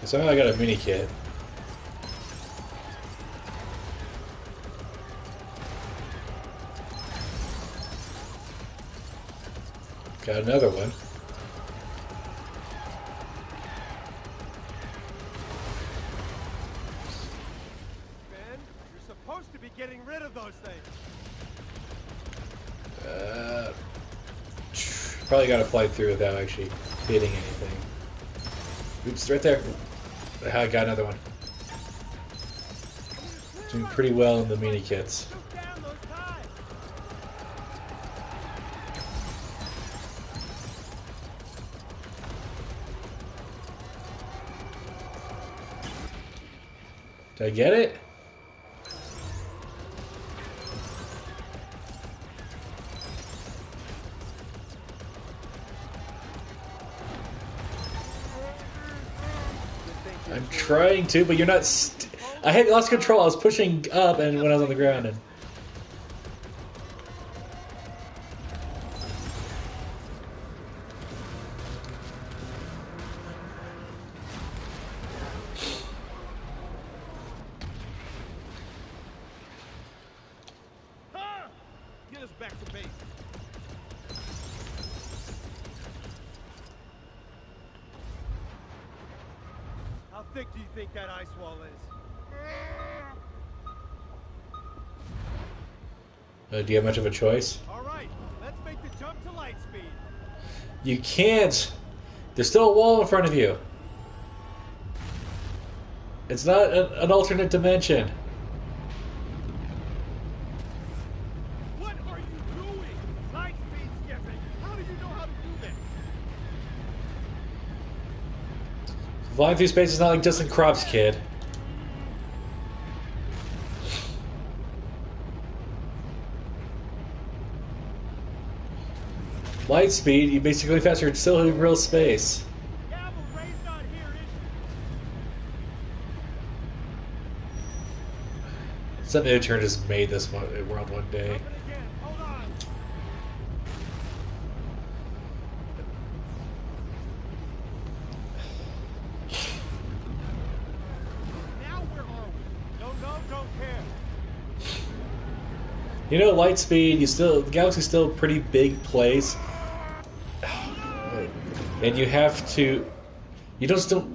A: Somehow I got a mini kit. Got another one.
H: Ben, you're supposed to be getting rid of those things.
A: Probably got to fly through without actually hitting anything. Oops, right there. I got another one. Doing pretty well in the mini kits. Did I get it? I'm trying to, but you're not. I had lost control. I was pushing up, and when I was on the ground, and
H: Get us back to base. How thick do you think that ice wall is?
A: Do you have much of a choice?
H: All right, let's make the jump to light speed.
A: You can't. There's still a wall in front of you. It's not an alternate dimension.
H: What are you doing? Light speed skipping. How do you know how to do this?
A: Flying through space is not like Justin Crops, kid. Light speed, you basically faster, it's still in real space.
H: Yeah, but Ray's not here, is
A: Some intern just made this world one day.
H: she? Again, hold on. Now where are we? Don't know, don't care.
A: You know, light speed, the galaxy's still a pretty big place. And you have to... You don't still...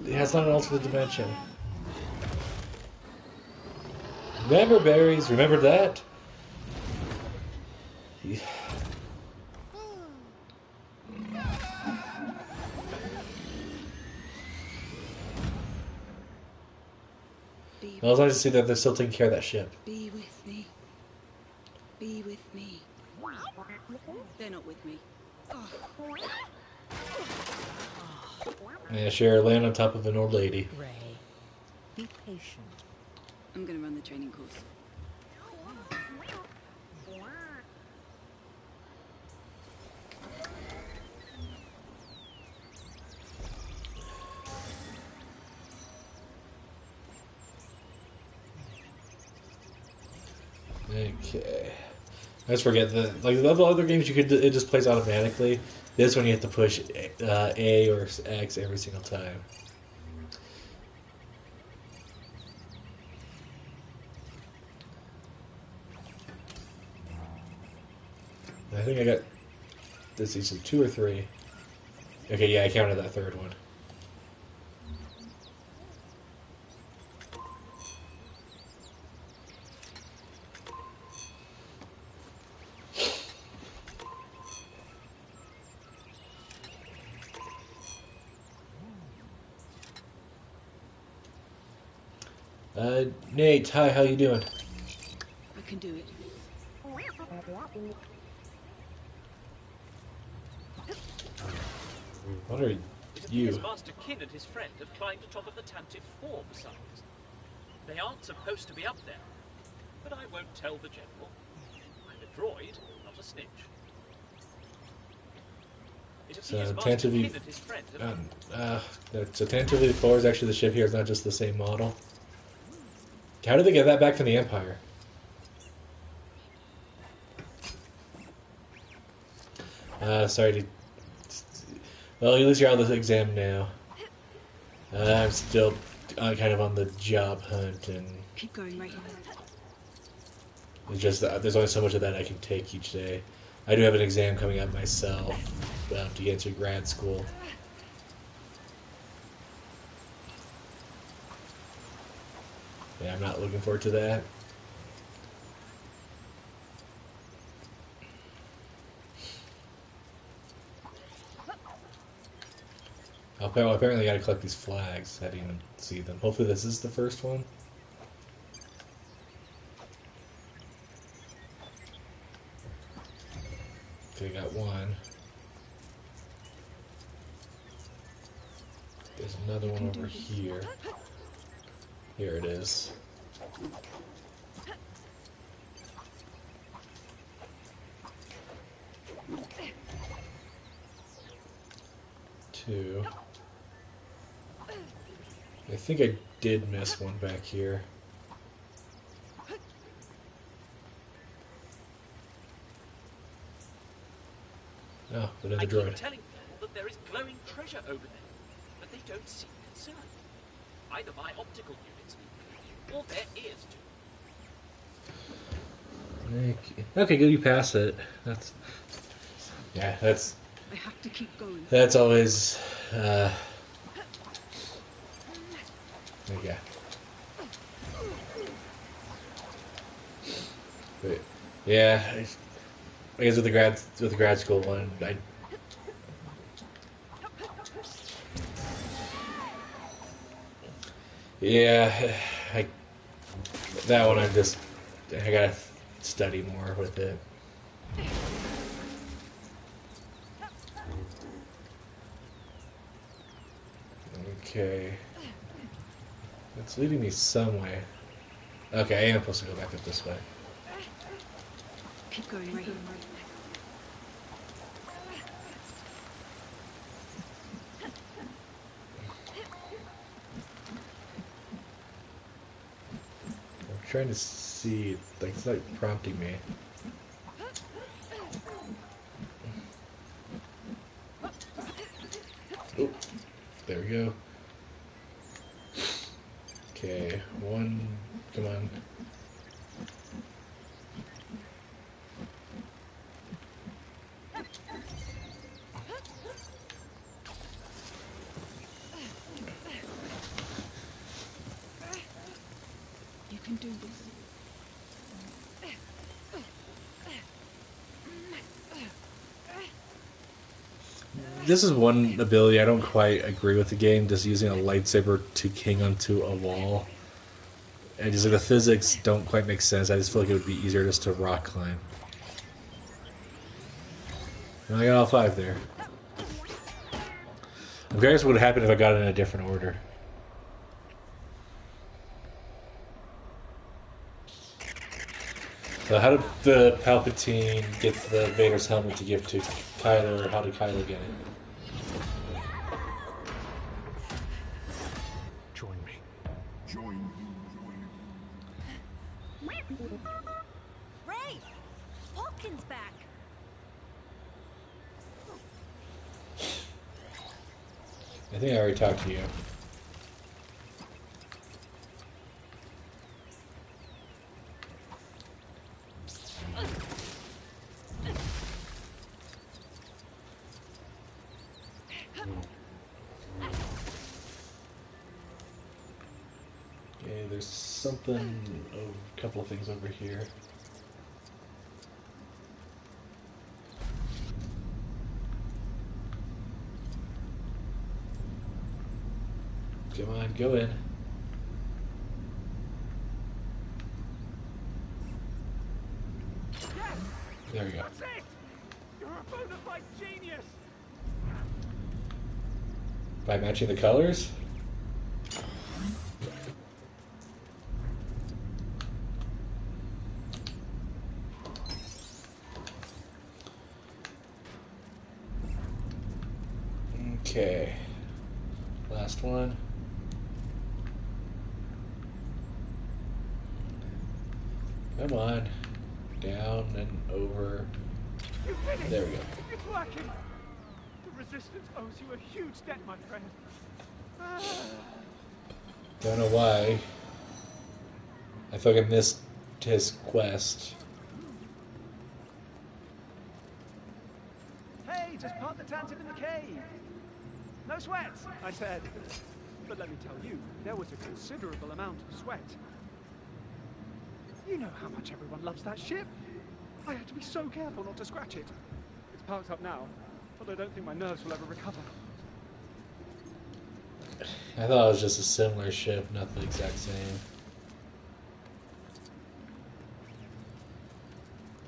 A: It's not an alternate dimension. Remember berries? Remember that? Yeah. Well, it's nice to see that they're still taking care of that ship.
I: Be with me. Be with me. They're not with me. Oh.
A: Yeah, sure, land on top of an old lady.
I: Ray, be patient. I'm gonna run the training course.
A: Okay. I just forget that, like the other games, it just plays automatically. This one you have to push A or X every single time. I think I got this season 2 or 3. Okay, yeah, I counted that third one. Nate, hi, how you doing?
I: I can do it.
A: What are
O: It
A: you?
O: appears Master Kin and his friend have climbed atop of the Tantive 4 for some reason. They aren't supposed to be up there, but I won't tell the General. I'm a droid, not a snitch. It appears Master
A: Tantive
O: Kin and his friend have...
A: so Tantive 4 is actually the ship here, it's not just the same model. How did they get that back from the Empire? Sorry to... Well, at least you're out of the exam now. I'm still kind of on the job hunt, and...
I: Keep going right here.
A: It's just that there's only so much of that I can take each day. I do have an exam coming up myself to get into grad school. Yeah, I'm not looking forward to that. Apparently I gotta collect these flags. I didn't even see them. Hopefully this is the first one. Okay, got one. There's another one over here. Here it is. Two. I think I did miss one back here. Oh, another droid.
O: I keep telling people that there is glowing treasure over there, but they don't seem concerned. Either my optical units or their ears do.
A: Okay, good. You pass it. That's yeah. That's.
I: I have to keep going.
A: That's always. Yeah. Wait. Yeah, I guess with the grad school one, yeah, I that one I gotta study more with it. Okay, it's leading me some way. Okay, I am supposed to go back up this way.
I: Keep going right.
A: I'm trying to see, like, it's like prompting me. Oh, there we go. Okay, one, come on.
I: You can do this.
A: This is one ability I don't quite agree with the game, just using a lightsaber to king onto a wall. And just like the physics don't quite make sense. I just feel like it would be easier just to rock climb. And I got all 5 there. I'm curious what would happen if I got it in a different order. So how did the Palpatine get the Vader's helmet to give to Kylo, or how did Kylo get it?
N: Join me.
C: Join
B: Ray! Falcon's back!
A: I think I already talked to you. Okay, there's something, a couple of things over here. Come on, go in. There we go.
K: That's it! You're a bona fide genius!
A: By matching the colors? Okay. Last one. Come on. Down and over.
K: You did it!
A: There we go.
K: It's working! The Resistance owes you a huge debt, my friend.
A: Don't know why. I feel like I missed his quest.
K: Hey, just park the tantive in the cave. No sweat, I said. But let me tell you, there was a considerable amount of sweat. You know how much everyone loves that ship. I had to be so careful not to scratch it. It's parked up now, but I don't think my nerves will ever recover.
A: I thought it was just a similar ship, not the exact same.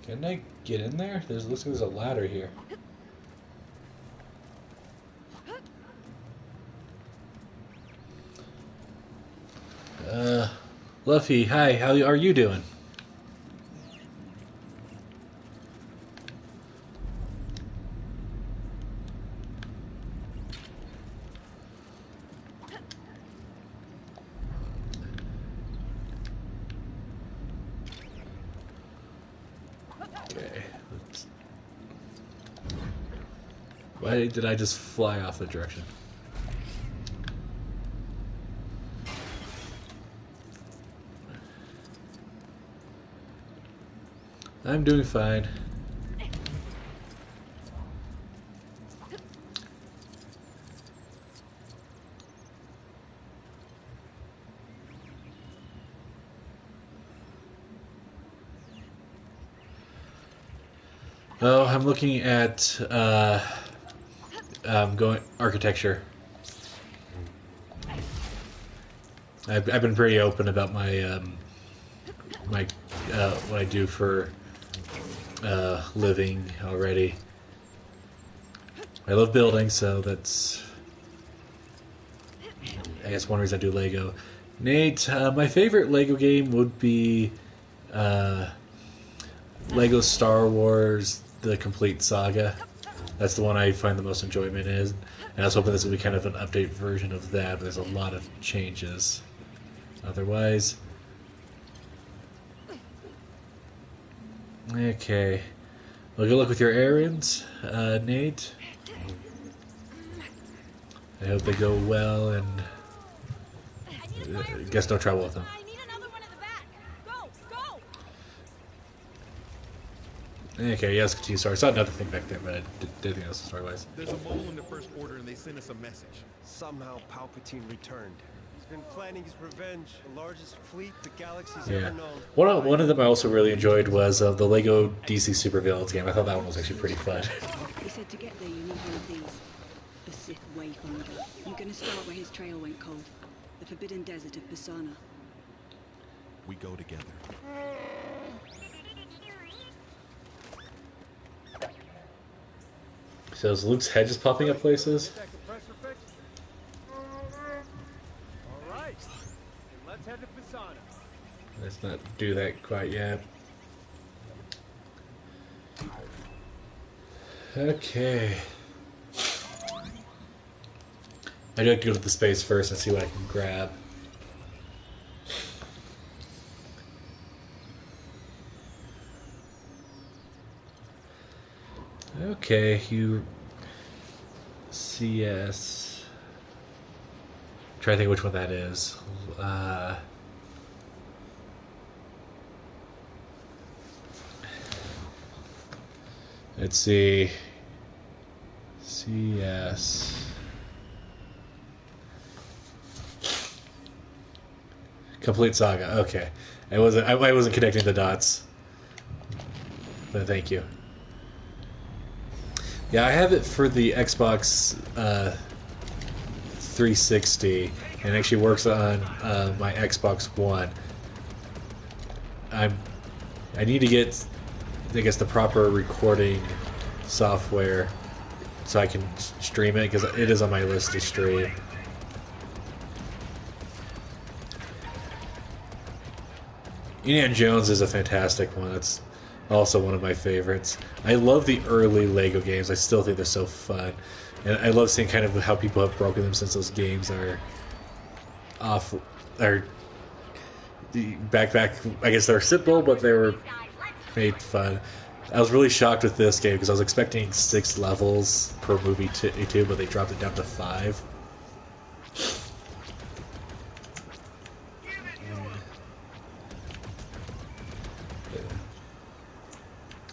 A: Can I get in there? Looks like there's a ladder here. Luffy, hi, how are you doing? Okay. Why did I just fly off the direction? I'm doing fine. Oh, I'm looking at going architecture. I've been pretty open about my what I do for living already. I love building, so that's I guess one reason I do Lego. Nate, my favorite Lego game would be Lego Star Wars: The Complete Saga. That's the one I find the most enjoyment in. And I was hoping this would be kind of an update version of that, but there's a lot of changes. Otherwise, okay. Well, good luck with your errands, Nate. I hope they go well, and guess no trouble with them. Okay, yes, continue. Sorry, I saw another thing back there, but I didn't think else story-wise.
H: There's a mole in the First Order, and they sent us a message. Somehow Palpatine returned. He's been planning his revenge. The largest fleet the galaxy's ever known.
A: One of them I also really enjoyed was the Lego DC Supervillains game. I thought that one was actually pretty fun.
I: He said to get there you need one of these. The Sith Wayfinder. I'm gonna start where his trail went cold. The Forbidden Desert of Pisana.
H: We go together.
A: So is Luke's head just popping up places?
K: Alright. Let's head to Pisana.
A: Let's not do that quite yet. Okay. I'd like to go to the space first and see what I can grab. Okay, you CS. Try to think which one that is. Let's see. CS. Complete Saga. Okay, I wasn't connecting the dots, but thank you. Yeah, I have it for the Xbox 360, and it actually works on my Xbox One. I need to get, I guess, the proper recording software so I can stream it, because it is on my list to stream. Indiana Jones is a fantastic one. That's also one of my favorites. I love the early Lego games. I still think they're so fun. And I love seeing kind of how people have broken them since those games are off, are back, I guess they're simple, but they were made fun. I was really shocked with this game because I was expecting 6 levels per movie too, but they dropped it down to 5.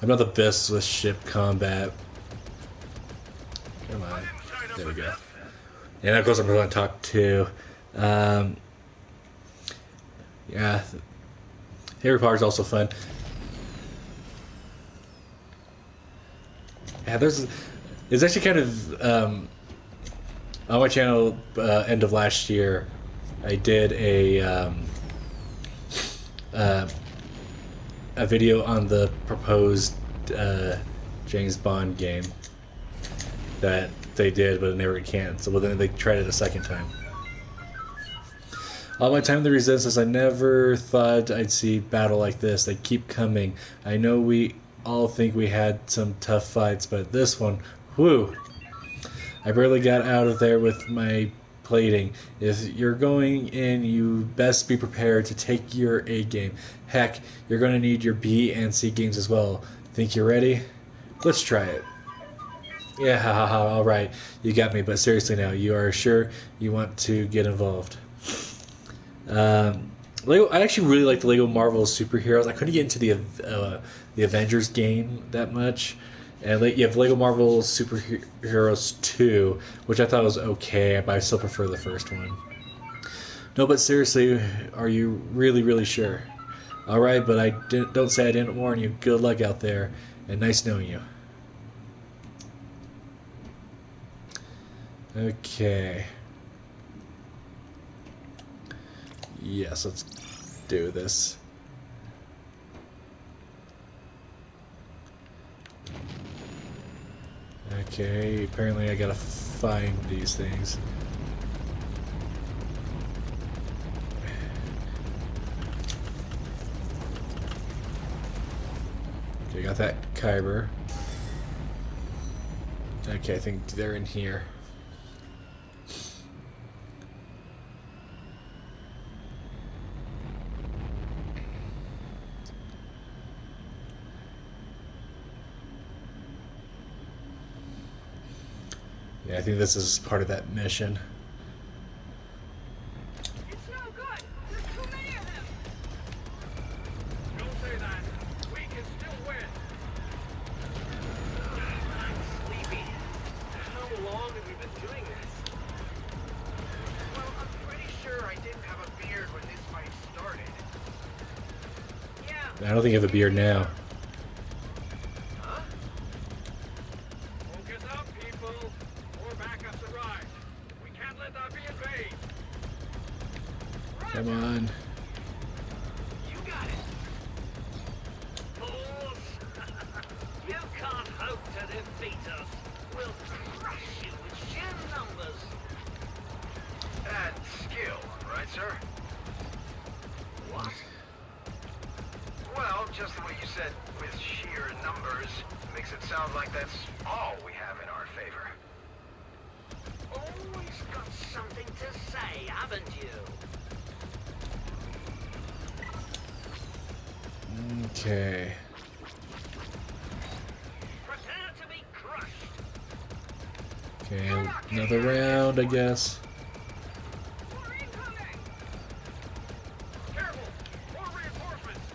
A: I'm not the best with ship combat. Come on. There we go. And of course I'm going to talk to... yeah. Harry Potter's also fun. Yeah, it's actually kind of... on my channel, end of last year, I did a video on the proposed James Bond game that they did, but it never canceled. Well, then they tried it a second time. All my time in the Resistance, I never thought I'd see battle like this. They keep coming. I know we all think we had some tough fights, but this one, whew. I barely got out of there with my plating. If you're going in, you best be prepared to take your A game. Heck, you're going to need your B and C games as well. Think you're ready? Let's try it. Yeah, haha, alright. You got me, but seriously now, you are sure you want to get involved? Lego. I actually really like the Lego Marvel superheroes. I couldn't get into the Avengers game that much. And you have Lego Marvel Superheroes 2, which I thought was okay, but I still prefer the first one. No, but seriously, are you really, really sure? Alright, but don't say I didn't warn you. Good luck out there, and nice knowing you. Okay. Yes, let's do this. Okay, apparently I gotta find these things. Okay, got that Kyber. Okay, I think they're in here. Yeah, I think this is part of that mission.
D: It's no good. There's too many of them. Don't say that. We can still win. I'm sleepy. How long have we been doing this? Well, I'm pretty sure I didn't have a beard when this fight started. Yeah.
A: I don't think you have a beard now.
D: Huh? Focus up, people. More backups arrived. We can't let that be in vain.
A: Come on.
D: You got it. Fools. You can't hope to defeat us. We'll crush you with sheer numbers. And skill, right, sir? What? Well, just the way you said, with sheer numbers, makes it sound like that's all we have in our favor. Always got something to say, haven't you?
A: Okay.
D: Prepare to be crushed.
A: Okay, another round, I guess.
D: More incoming. Careful! More reinforcements!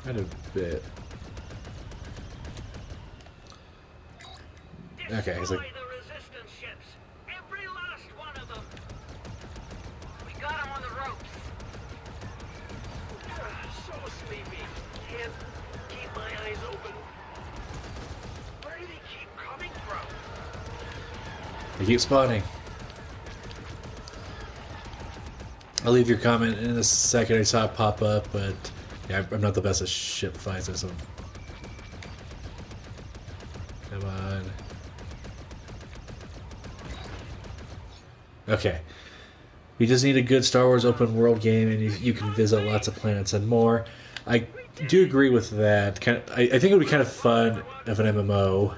A: Quite a bit. Okay, he's like,
D: the resistance ships. Every last one of them. We got them on the ropes. So sleepy. Can't keep my eyes open. Where do they keep coming from?
A: they keep spawning. I'll leave your comment in a second. I saw it pop up, but yeah, I'm not the best at ship fights. So come on. Okay. We just need a good Star Wars open world game, and you can visit lots of planets and more. I do agree with that. I think it would be kind of fun of an MMO.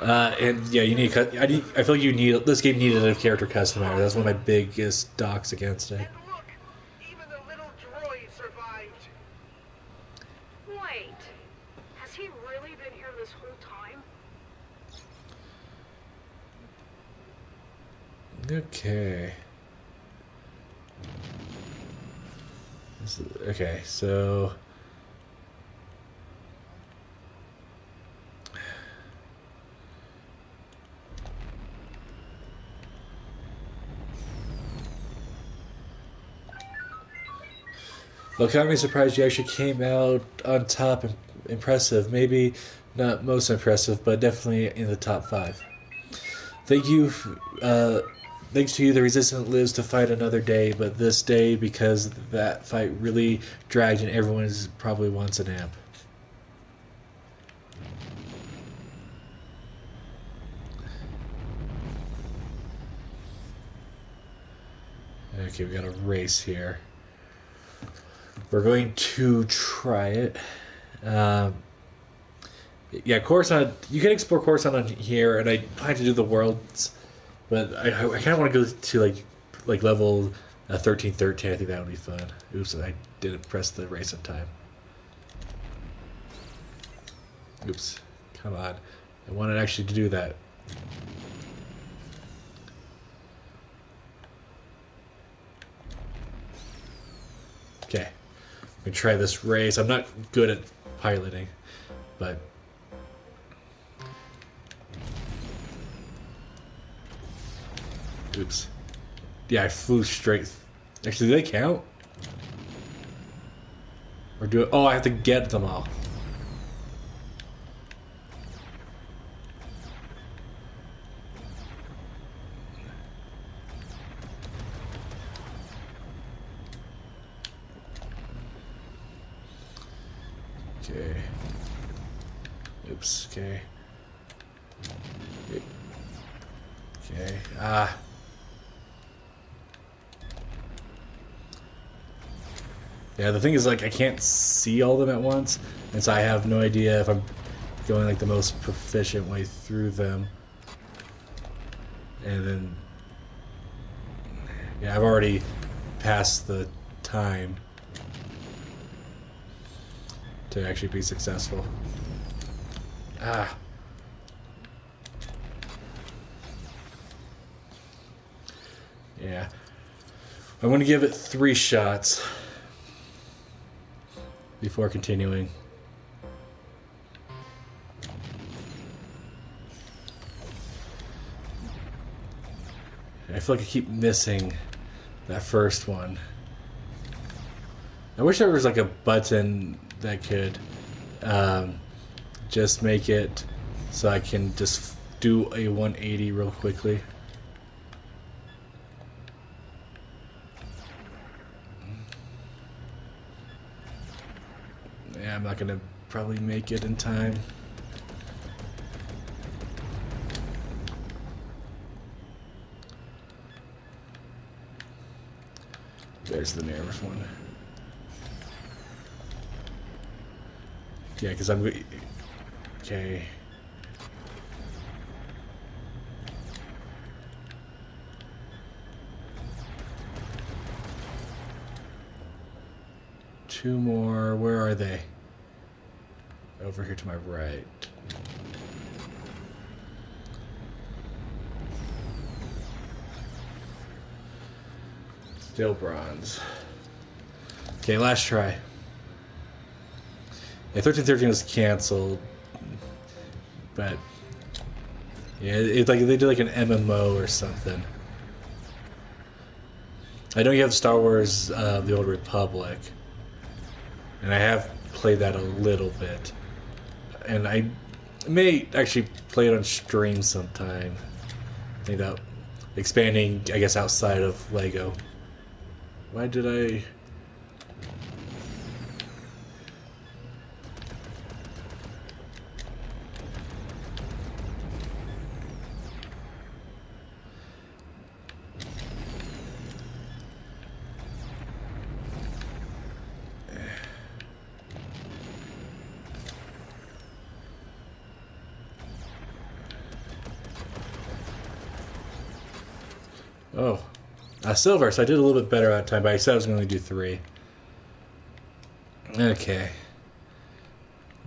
A: And yeah, you need. I feel like you need. This game needed a character customizer. That's one of my biggest docks against it.
D: Even the little droid survived.
P: Wait, has he really been here this whole time?
A: Okay. Okay, so look, I'm surprised you actually came out on top. Impressive. Maybe not most impressive, but definitely in the top 5. Thank you. Thanks to you, the Resistance lives to fight another day, but this day, because that fight really dragged and everyone probably wants a nap. Okay, we got a race here. We're going to try it. Yeah, Coruscant. You can explore Coruscant on here, and I plan to do the worlds, but I kind of want to go to like level 13. I think that would be fun. Oops, I didn't press the race in time. Oops, come on. I wanted actually to do that. Okay, I'm gonna try this race. I'm not good at piloting, but oops. Yeah, I flew straight. Actually, do they count? Or do it? Oh, I have to get them all. Okay. Oops. Okay. Okay. Ah. Yeah, the thing is, like, I can't see all of them at once, and so I have no idea if I'm going, like, the most proficient way through them. And then... yeah, I've already passed the time to actually be successful. Ah. Yeah. I'm going to give it 3 shots before continuing. I feel like I keep missing that first one. I wish there was like a button that could just make it so I can just do a 180 real quickly. Yeah, I'm not gonna probably make it in time. There's the nearest one. Yeah, because I'm... okay. Two more. Where are they? Over here to my right. Still bronze. Okay, last try. Yeah, 1313 was canceled, but yeah, it's like they do like an MMO or something. I know you have Star Wars: The Old Republic, and I have played that a little bit, and I may actually play it on stream sometime. I think that expanding, I guess, outside of Lego. Why did I? Oh, silver. So I did a little bit better that time, but I said I was going to do 3. Okay.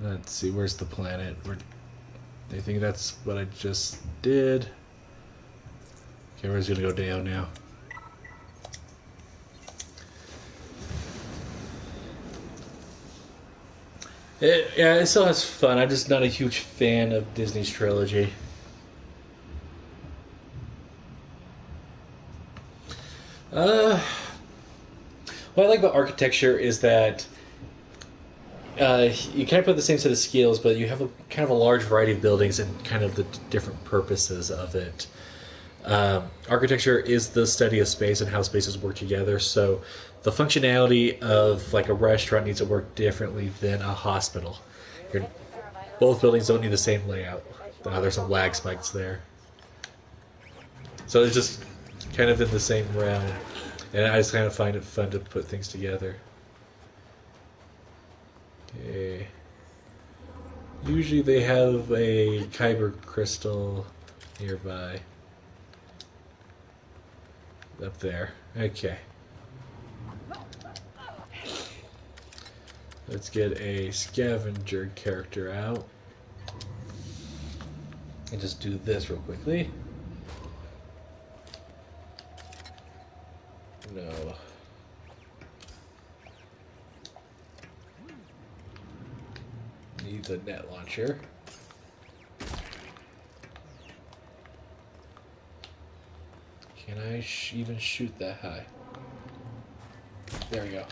A: Let's see. Where's the planet? They think that's what I just did. Okay, where's it going to go down now? Yeah, it still has fun. I'm just not a huge fan of Disney's trilogy. What I like about architecture is that you kind of put the same set of skills, but you have a kind of a large variety of buildings and kind of the different purposes of it. Architecture is the study of space and how spaces work together. So the functionality of like a restaurant needs to work differently than a hospital. Both buildings don't need the same layout. There's some lag spikes there. So it's just kind of in the same realm. And I just kind of find it fun to put things together. Okay. Usually they have a kyber crystal nearby. Up there. Okay. Let's get a scavenger character out. And just do this real quickly. No. Needs a net launcher. Can I even shoot that high? There we go.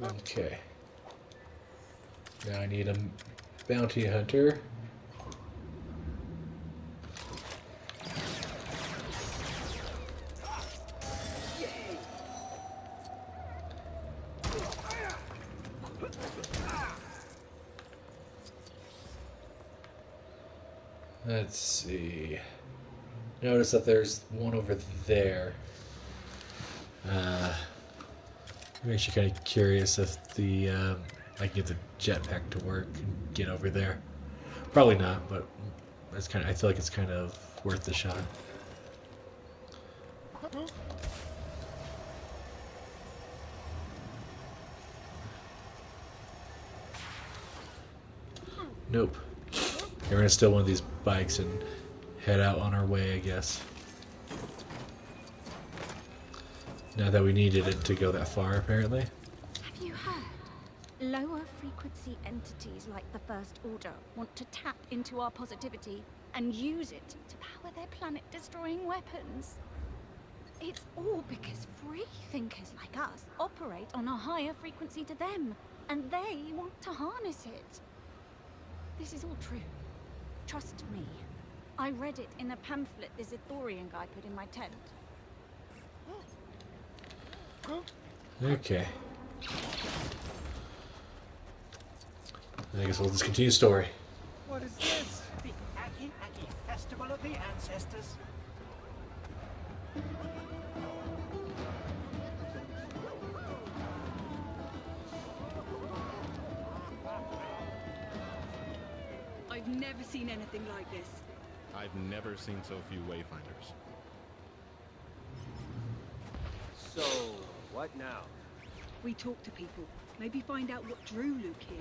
A: Okay. Now I need a bounty hunter. Let's see. Notice that there's one over there. Makes you kind of curious if the I can get the jetpack to work and get over there. Probably not, but it's kind of. I feel like it's kind of worth the shot. Nope. We're gonna steal one of these bikes and head out on our way, I guess. Not that we needed it to go that far, apparently.
B: Have you heard? Lower frequency entities like the First Order want to tap into our positivity and use it to power their planet-destroying weapons. It's all because free thinkers like us operate on a higher frequency to them, and they want to harness it. This is all true. Trust me. I read it in a pamphlet the Zithorian guy put in my tent.
A: Okay. I guess we'll just continue story.
K: What is this? The Aki Aki Festival of the Ancestors?
I: I've never seen anything like this.
Q: I've never seen so few wayfinders.
K: So, what now?
I: We talk to people. Maybe find out what drew Luke here.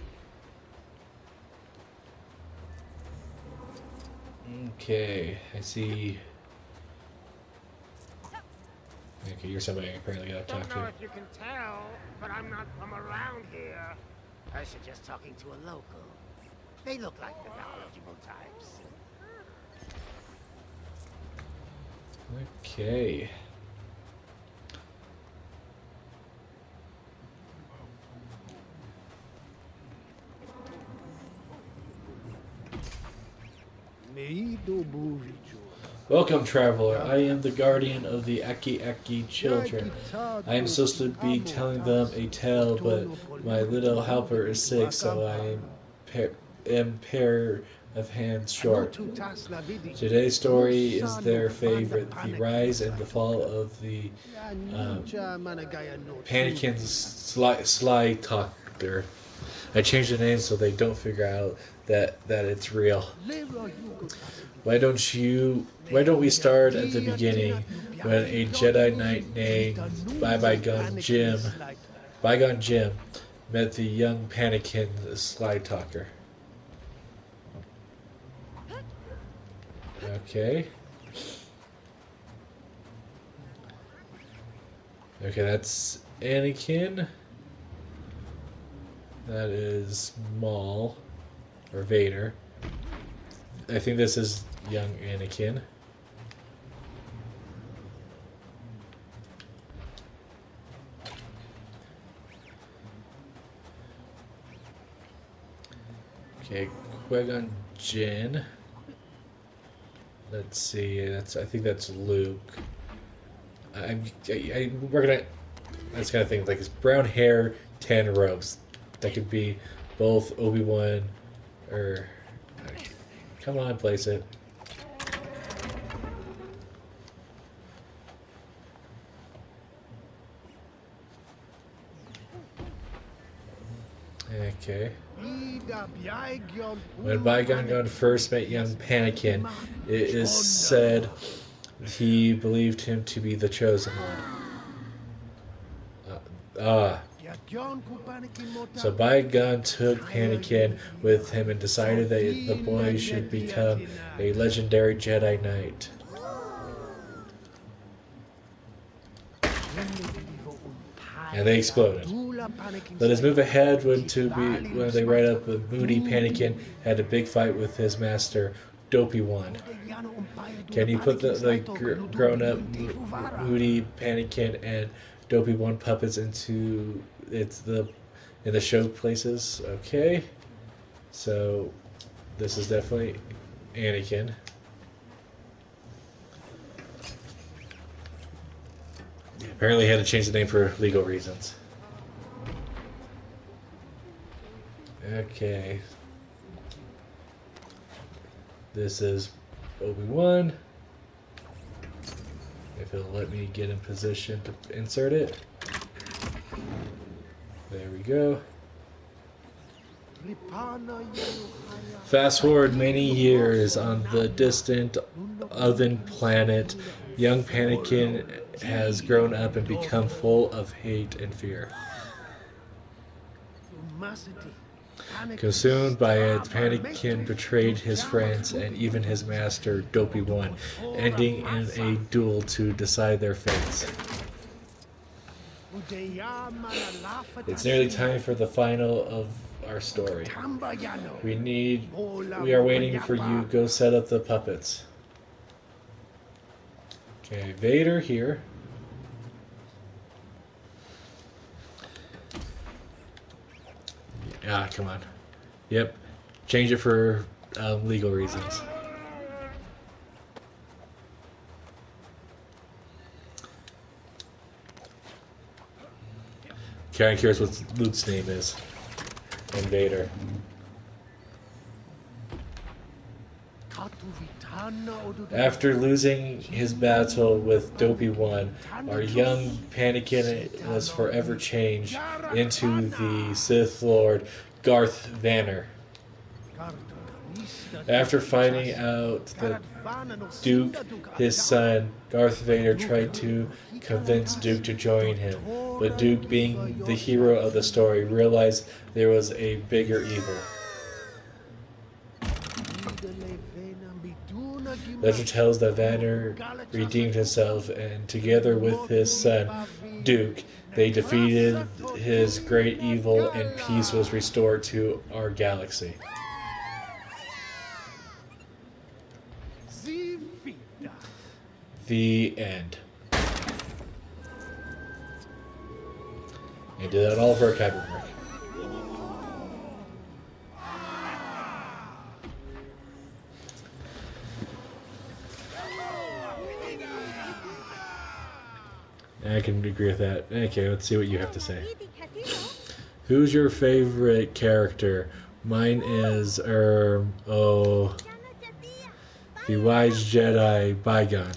A: Okay, I see. Okay, you're somebody I apparently gotta talk
R: Don't know
A: to.
R: if you can tell, but I'm not from around here. I suggest talking to a local. They look like the knowledgeable types.
A: Okay. Welcome, traveler. I am the guardian of the Aki Aki children. I am supposed to be telling them a tale, but my little helper is sick, so I am pair of hands short. Today's story is their favorite, the rise and the fall of the Panikin Sly Talker. I changed the name so they don't figure out that it's real. Why don't we start at the beginning when a Jedi Knight named Bygone Jim met the young Panikin Sly Talker. Okay. Okay, that's Anakin. That is Maul, or Vader. I think this is young Anakin. Okay, Qui-Gon Jinn. Let's see. I think that's Luke. We're gonna. That's kind of thing like his brown hair, tan robes. That could be both Obi-Wan or. Come on, place it. Okay. When Bygone first met young Panikin, it is said he believed him to be the chosen one. So Bygone took Panikin with him and decided that the boy should become a legendary Jedi Knight. And they exploded. Let us move ahead when they write up the moody Panikin had a big fight with his master, Dopey One. Can you put the grown-up moody Panikin and Dopey One puppets into in the show places? Okay, so this is definitely Anakin. Apparently, he had to change the name for legal reasons. Okay. This is Obi-Wan. If it'll let me get in position to insert it. There we go. Fast forward many years on the distant Oven planet, young Panakin has grown up and become full of hate and fear. Consumed by it, Panakin betrayed his friends and even his master, Dopey One, ending in a duel to decide their fates. It's nearly time for the final of our story. We are waiting for you. Go set up the puppets. Okay, Vader here. Ah, come on. Yep. Change it for legal reasons. Okay, I'm curious what Luke's name is. And Vader. After losing his battle with Dopey One, our young Panakin was forever changed into the Sith Lord Darth Vader. After finding out that Duke, his son, Darth Vader, tried to convince Duke to join him, but Duke, being the hero of the story, realized there was a bigger evil. Legend tells that Vader redeemed himself, and together with his son, Duke, they defeated his great evil, and peace was restored to our galaxy. The end. And did that all for a Kyber brick. I can agree with that. Okay, let's see what you have to say. Who's your favorite character? Mine is, the Wise Jedi Bygone.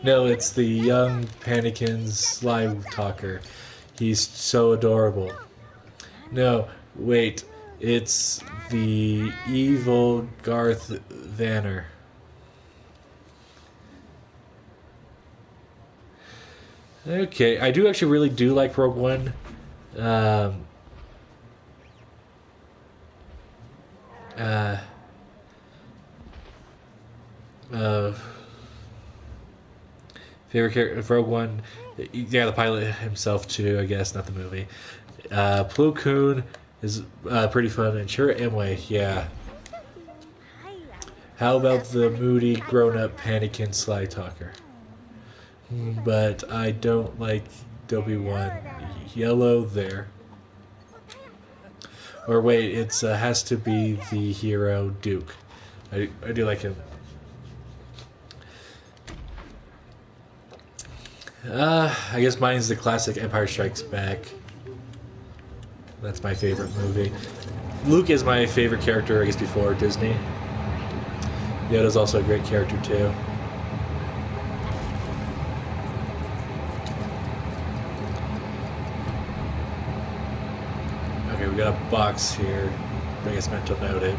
A: No, it's the young Panakin's sly talker. He's so adorable. No, wait, it's the evil Darth Vader. Okay, I do actually really do like Rogue One. Favorite character of Rogue One? Yeah, the pilot himself too, I guess, not the movie. Plo Koon is pretty fun, and sure, Emway, yeah. How about the moody, grown-up Panakin sly talker? But I don't like Dopey One. Yellow there. Or wait, it has to be the hero Duke. I do like him. I guess mine's the classic Empire Strikes Back. That's my favorite movie. Luke is my favorite character, I guess, before Disney. Yoda's also a great character, too. Okay, we got a box here. I guess meant to note it.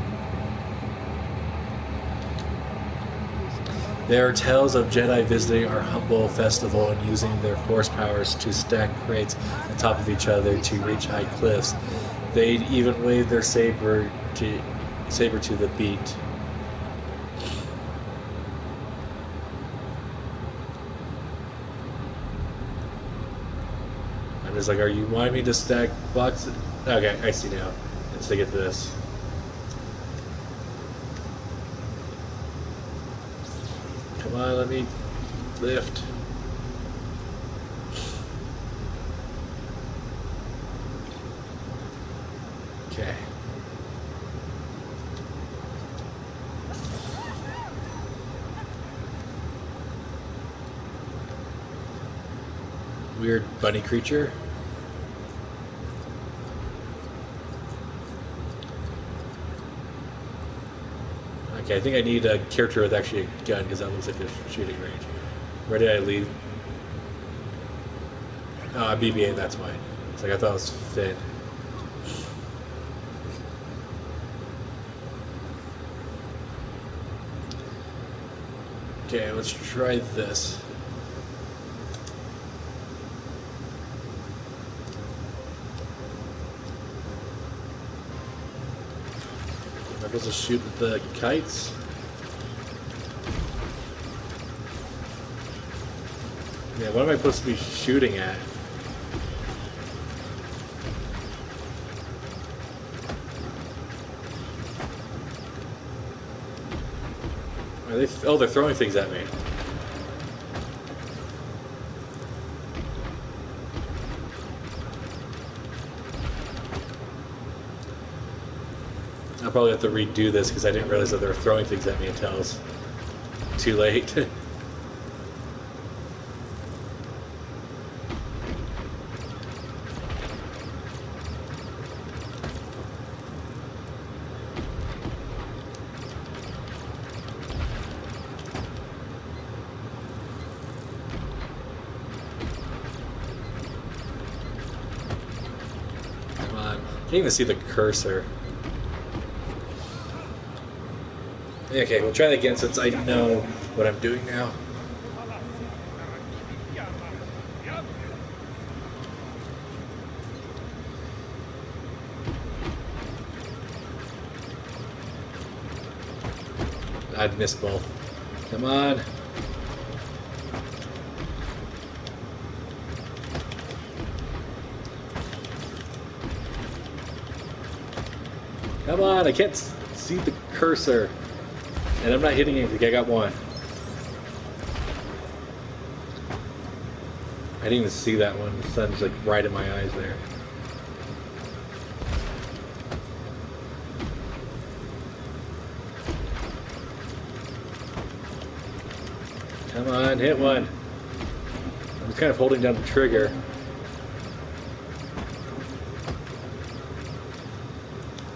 A: There are tales of Jedi visiting our humble festival and using their force powers to stack crates on top of each other to reach high cliffs. They'd even wave their saber to the beat. I'm just like, are you wanting me to stack boxes? Okay, I see now. Let's get this. Come on, let me lift. Okay. Weird bunny creature. Okay, I think I need a character with actually a gun because that looks like a shooting range. Where did I leave? BB-8, that's why. It's like I thought it was Finn. Okay, let's try this. Am I supposed to shoot with the kites? Yeah, what am I supposed to be shooting at? Are they? Oh, they're throwing things at me. I'll probably have to redo this because I didn't realize that they were throwing things at me until it was too late. Come on. Can't even see the cursor. Okay, we'll try that again since I know what I'm doing now. I'd missed both. Come on. Come on, I can't see the cursor. And I'm not hitting anything, I got one. I didn't even see that one. The sun's like right in my eyes there. Come on, hit one. I'm just kind of holding down the trigger.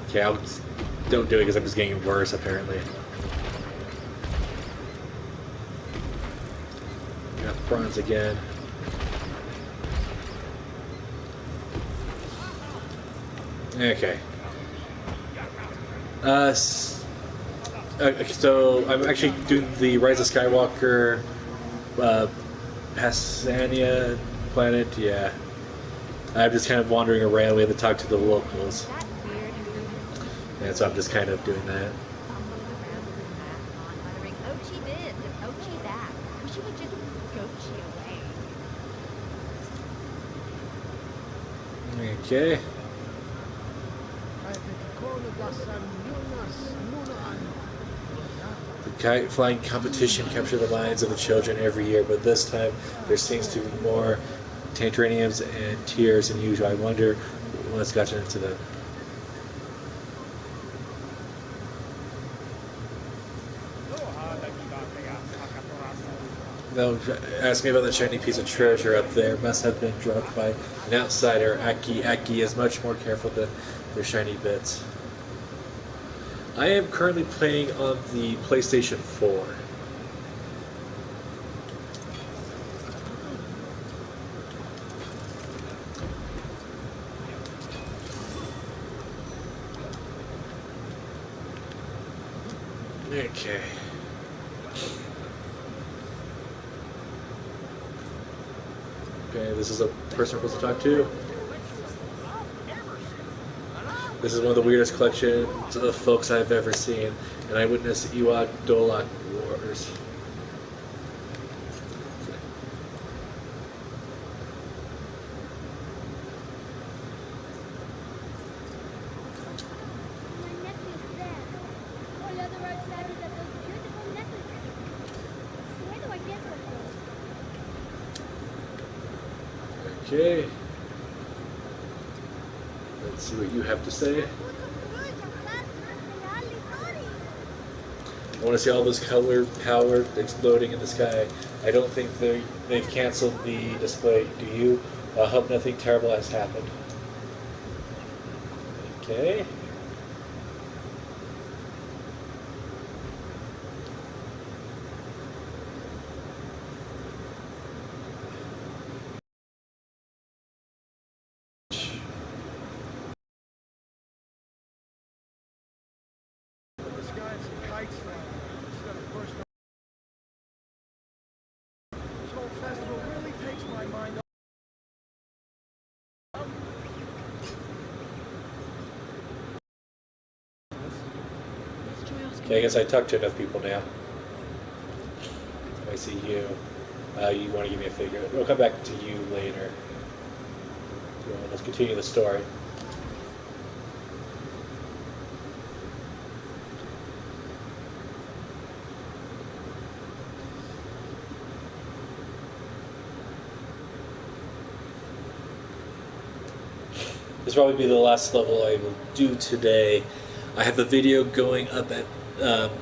A: Okay, don't do it because I'm just getting worse apparently. Got bronze again. Okay. So I'm actually doing the Rise of Skywalker, Passania planet. Yeah. I'm just kind of wandering around. We have to talk to the locals. And so I'm just kind of doing that. Okay. The kite flying competition capture the minds of the children every year, but this time there seems to be more tantraniums and tears than usual. I wonder what's gotten into them. They'll ask me about the shiny piece of treasure up there. Must have been dropped by an outsider. Aki is much more careful than their shiny bits. I am currently playing on the PlayStation 4. Okay. Okay, this is a person we're supposed to talk to. This is one of the weirdest collections of folks I've ever seen, and I witnessed Ewok Dolok Wars. Okay. Let's see what you have to say. I want to see all this color power exploding in the sky. I don't think they've canceled the display. Do you? I hope nothing terrible has happened. Okay. Okay, I guess I talked to enough people now. I see you. You want to give me a figure. We'll come back to you later. Well, let's continue the story. This will probably be the last level I will do today. I have the video going up at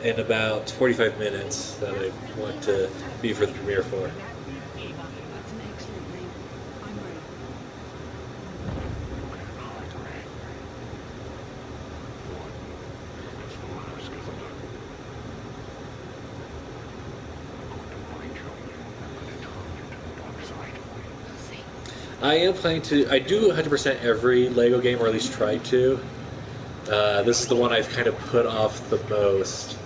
A: in about 45 minutes that I want to be for the premiere for.
I: That's an excellent name. I'm ready.
A: I am planning to. I do 100% every LEGO game, or at least try to. This is the one I've kind of put off the most,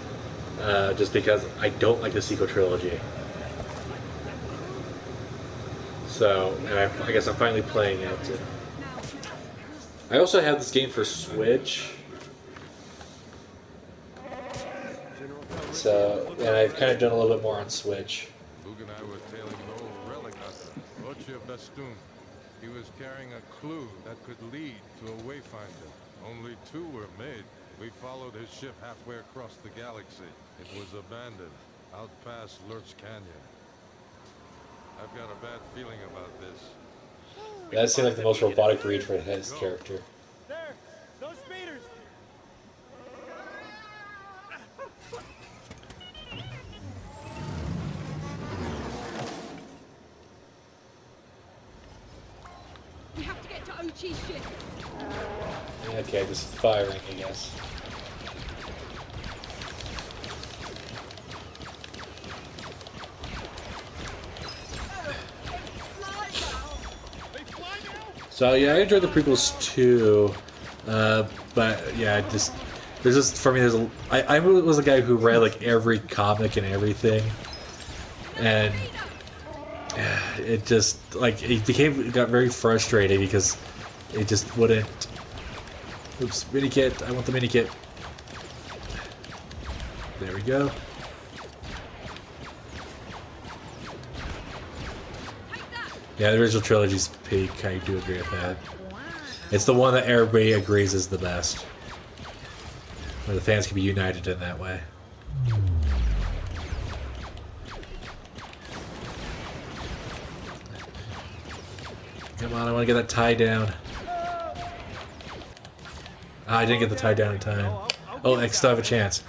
A: just because I don't like the sequel trilogy. So, and I guess I'm finally playing it. I also have this game for Switch. So, and I've kind of done a little bit more on Switch.
L: Luke and I were tailing an old relic hunter, Rocha Bestun. He was carrying a clue that could lead to a wayfinder. Only 2 were made. We followed his ship halfway across the galaxy. It was abandoned, out past Lurch Canyon. I've got a bad feeling about this.
A: That seemed like the most robotic breed for his character.
K: There! Those speeders!
I: We have to get to Ochi's ship.
A: Okay, this is firing, I guess. So yeah, I enjoyed the prequels too, but yeah, there's just for me. I was a guy who read like every comic and everything, and it just like it got very frustrating because it just wouldn't. Oops, mini kit. I want the mini kit. There we go. Yeah, the original trilogy's peak. I do agree with that. It's the one that everybody agrees is the best, where the fans can be united in that way. Come on, I want to get that tie down. Ah, I didn't get the tie down in time. Oh, I still have a chance.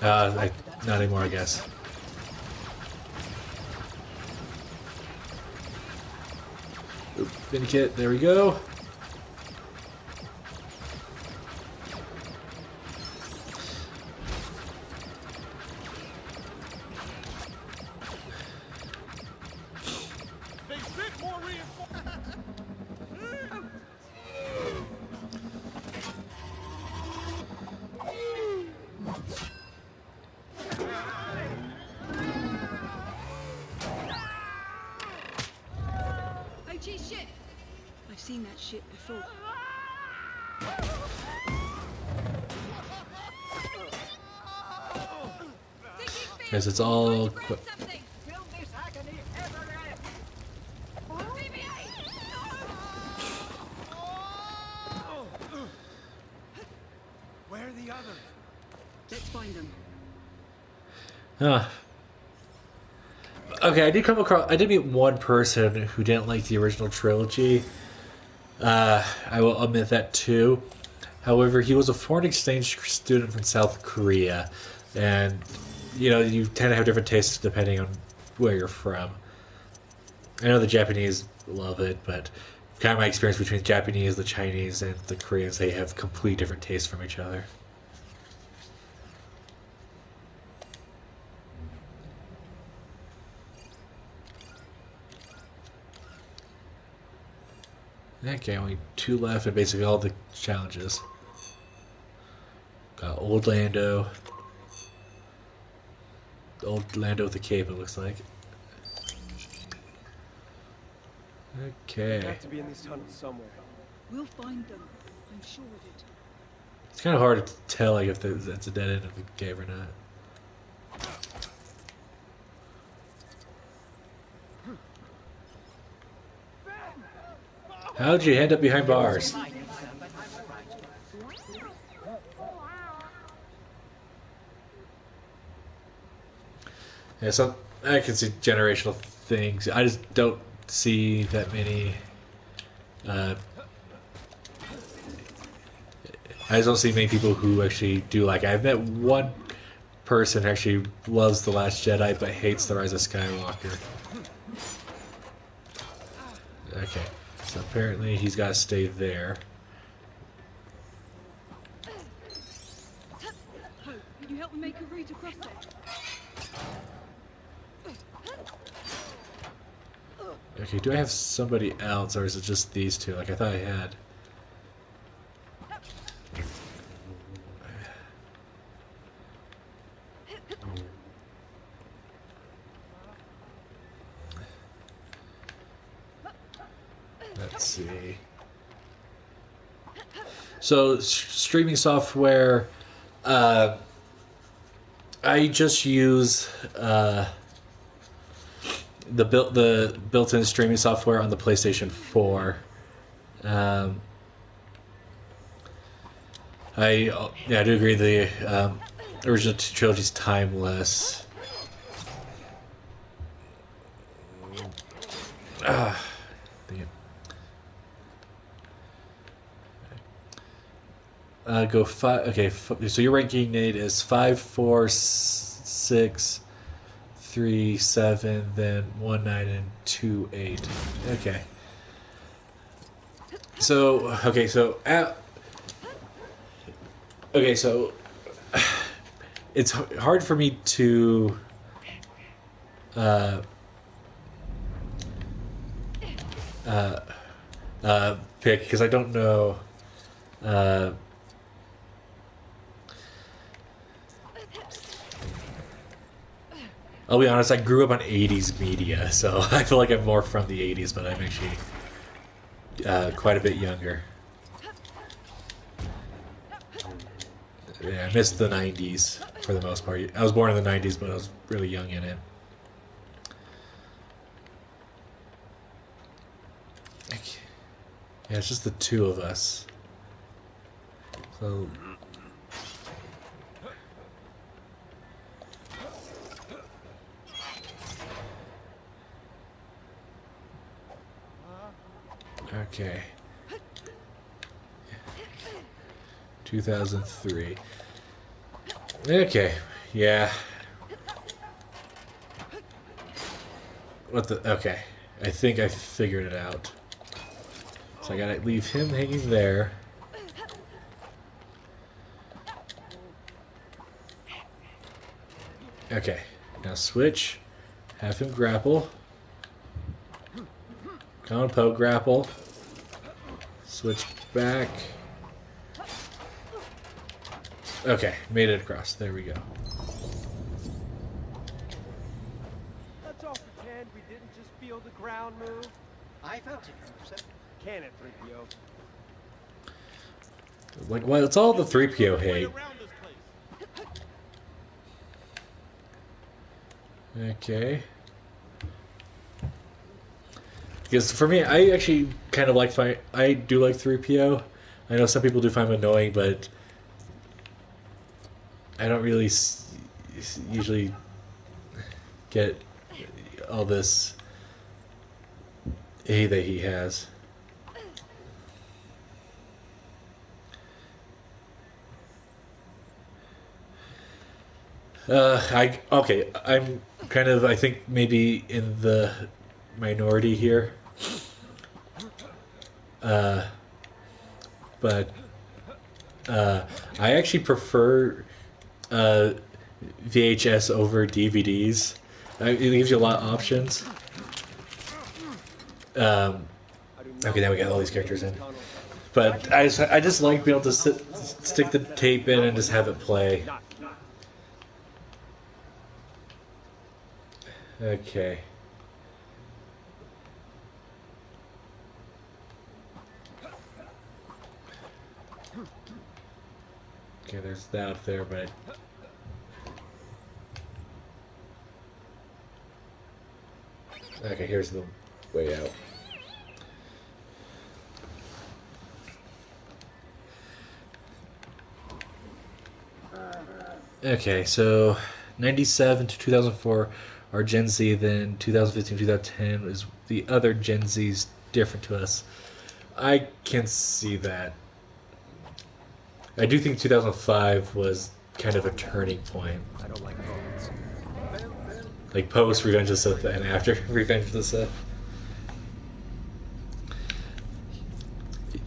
A: Not anymore, I guess. Oop, mini kit, there we go.
I: Ochi's ship! I've seen that ship before.
A: Because it's all.
K: Where are the others?
I: Let's find them.
A: Huh. Okay, I did meet one person who didn't like the original trilogy. I will admit that too. However, he was a foreign exchange student from South Korea, and you tend to have different tastes depending on where you're from. I know the Japanese love it, but kind of my experience between the Japanese, the Chinese, and the Koreans, they have completely different tastes from each other. Okay, only 2 left, and basically all the challenges. Got Old Lando. Old Lando with the cape, it looks like.
K: They
A: Okay.
K: have to be in these tunnels somewhere.
I: We'll find them. I'm sure of it.
A: It's kind of hard to tell like if that's a dead end of the cave or not. How'd you end up behind bars? Yeah, so I can see generational things. I just don't see that many. I just don't see many people who actually do like. I've met one person who actually loves The Last Jedi but hates The Rise of Skywalker. Okay, so apparently he's got to stay there.
I: Can you help me make a route across there?
A: Okay, do I have somebody else, or is it just these two? Like I thought I had. Let's see. So, streaming software, I just use the built-in streaming software on the PlayStation 4. I do agree the original trilogy's timeless. Dang it. Go 5. Okay, so your ranking, Nate, is 5, 4, 6, 3, 7, then 1, 9, and 2, 8. Okay. So it's hard for me to pick because I don't know. I'll be honest, I grew up on 80s media, so I feel like I'm more from the 80s, but I'm actually quite a bit younger. Yeah, I missed the 90s for the most part. I was born in the 90s, but I was really young in it. Yeah, it's just the two of us. So... Okay. 2003. Okay, yeah. What the... Okay. I think I figured it out. So I gotta leave him hanging there. Okay. Now switch. Have him grapple. Come on, Poe, grapple. Switch back. Okay, made it across. There we go.
H: Let's all pretend we didn't just feel the ground move.
R: I felt it, sir.
H: Can it, 3PO?
A: Like, well, it's all the 3PO hate. Okay. Because for me, I actually kind of like I do like 3PO. I know some people do find him annoying, but I don't really usually get all this hate that he has. I'm kind of, I think, maybe in the minority here. But I actually prefer VHS over DVDs. It gives you a lot of options. Okay, now we got all these characters in. But I just like being able to stick the tape in and just have it play. Okay. Okay, there's that up there, but okay, here's the way out. Okay, so 97 to 2004 are Gen Z, then 2015 2010 is the other Gen Z's different to us. I can see that. I do think 2005 was kind of a turning point.
G: I don't like phones.
A: Like post Revenge of the Sith and after Revenge of the Sith.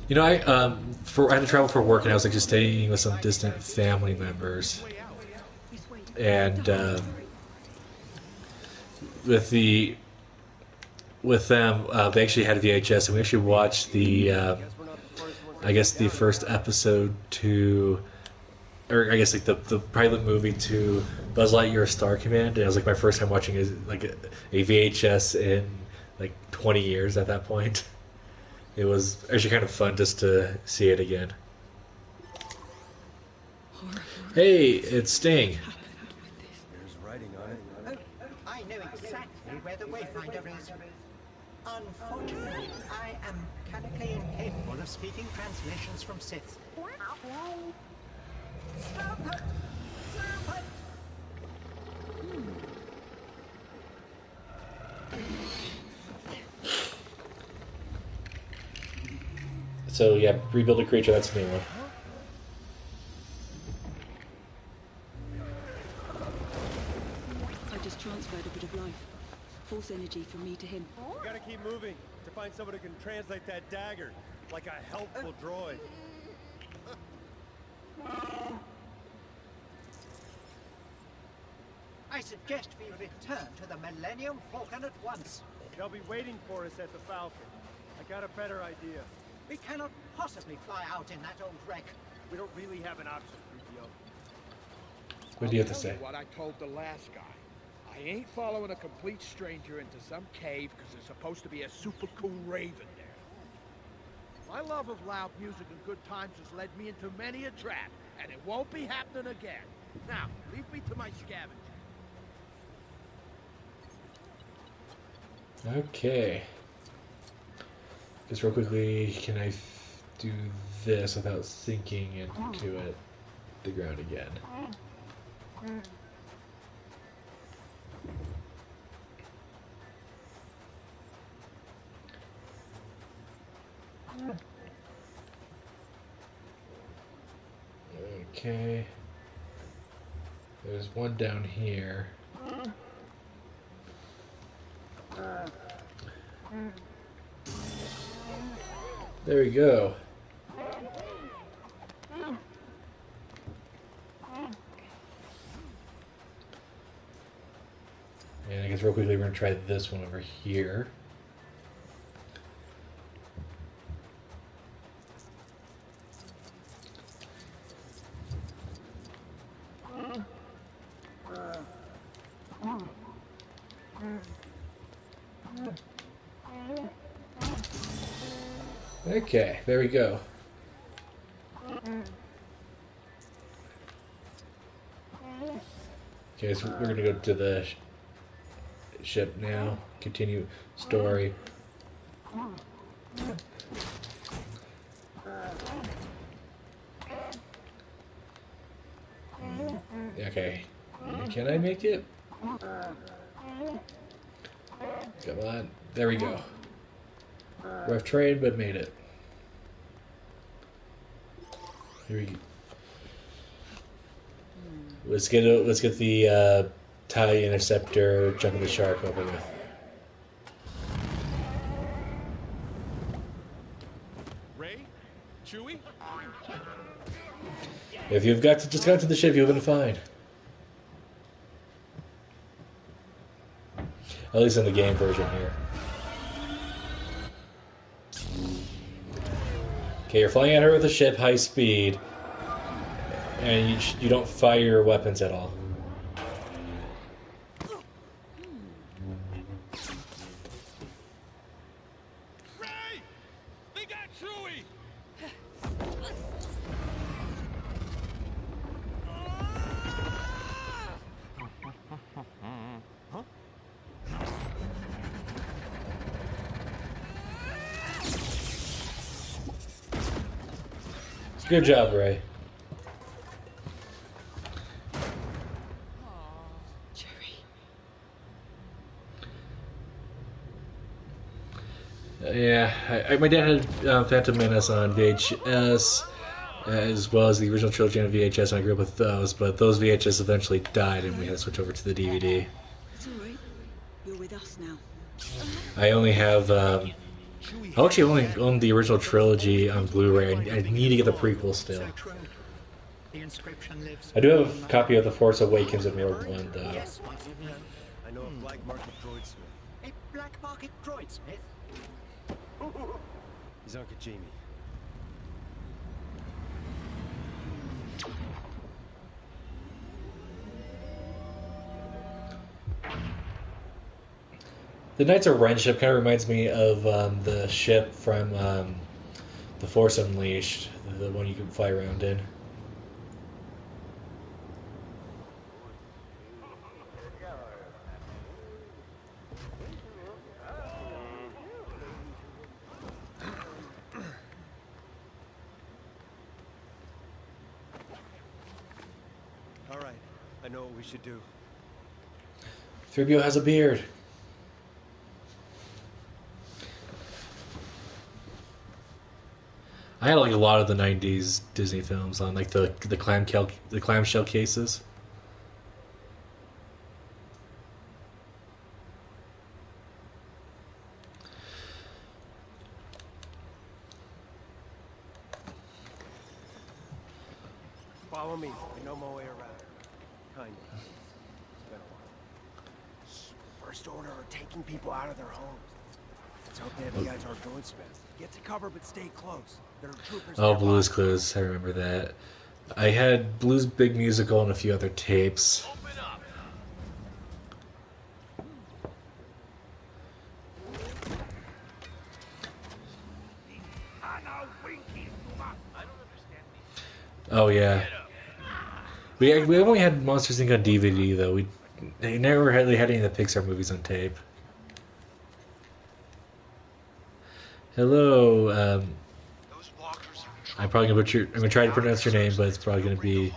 A: You know, I had to travel for work, and I was like just staying with some distant family members, and with them, they actually had a VHS, and we actually watched the I guess the first episode to, or I guess like the pilot movie to Buzz Lightyear Star Command, and it was like my first time watching a VHS in like 20 years at that point. It was actually kind of fun just to see it again. Hey, it's Sting.
C: There's writing on it.
S: Oh, I know exactly where the Wayfinder is. Unfortunately, I am mechanically incapable of speaking translations from Sith. Stop it! Stop it!
A: So yeah, rebuild a creature, that's the new one.
I: I just transferred a bit of life. Force energy from me to him.
H: You gotta keep moving to find someone who can translate that dagger, like a helpful droid.
S: I suggest we return to the Millennium Falcon at once.
H: They'll be waiting for us at the Falcon. I got a better idea.
S: We cannot possibly fly out in that old wreck.
H: We don't really have an option, 3PO.
A: What do you have to
T: I'll tell
A: say?
T: you what I told the last guy. I ain't following a complete stranger into some cave because there's supposed to be a super cool raven there. My love of loud music and good times has led me into many a trap, and it won't be happening again. Now, leave me to my scavenger.
A: Okay. Just real quickly, can I do this without sinking into it, the ground again? Okay. There's one down here. There we go. And I guess real quickly we're going to try this one over here. Okay, there we go. Okay, so we're going to go to the ship now. Continue story. Okay. Can I make it? Come on. There we go. Rough trade, but made it. Here we go. Let's get the TIE interceptor jumping the shark over with.
H: Ray? Chewie?
A: If you've got to just got to the ship, you'll be fine. At least in the game version here. Okay, you're flying at her with a ship, high speed, and you don't fire your weapons at all.
H: Ray! They got Chewie!
A: Good job, Ray. Yeah, my dad had Phantom Menace on VHS, as well as the original trilogy on VHS, and I grew up with those, but those VHS eventually died, and we had to switch over to the DVD.
I: It's all right. You're with us now.
A: I only have, I actually only own the original trilogy on Blu-ray. I need to get the prequel still.
S: The inscription lives.
A: I do have a copy of The Force Awakens in Rogue One, though.
S: Yes,
H: I know a black market droidsmith.
S: a black market droidsmith.
H: He's Uncle Jamie.
A: The Knights of Ren ship kind of reminds me of the ship from The Force Unleashed, the one you can fly around in.
H: All right, I know what we should do.
A: 3PO has a beard. I had like a lot of the '90s Disney films on like the clamshell cases.
H: Follow me. I know my way around. Kind of. It's been a while. First Order are taking people out of their homes. Let's hope they have the guys our droidsmith. Get to cover, but stay close. There are troopers.
A: Oh, Blue's Clues. I remember that. I had Blue's Big Musical and a few other tapes. Oh yeah. We only had Monsters Inc. on DVD though. They never really had any of the Pixar movies on tape. Hello. I'm probably gonna try to pronounce your name, but it's probably gonna be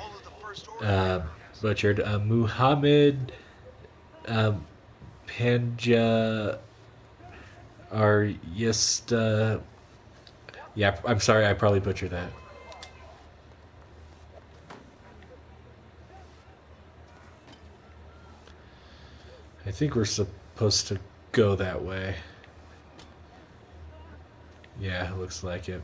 A: butchered. Muhammad Panja Aryista. Yeah, I'm sorry. I probably butchered that. I think we're supposed to go that way. Yeah, it looks like it.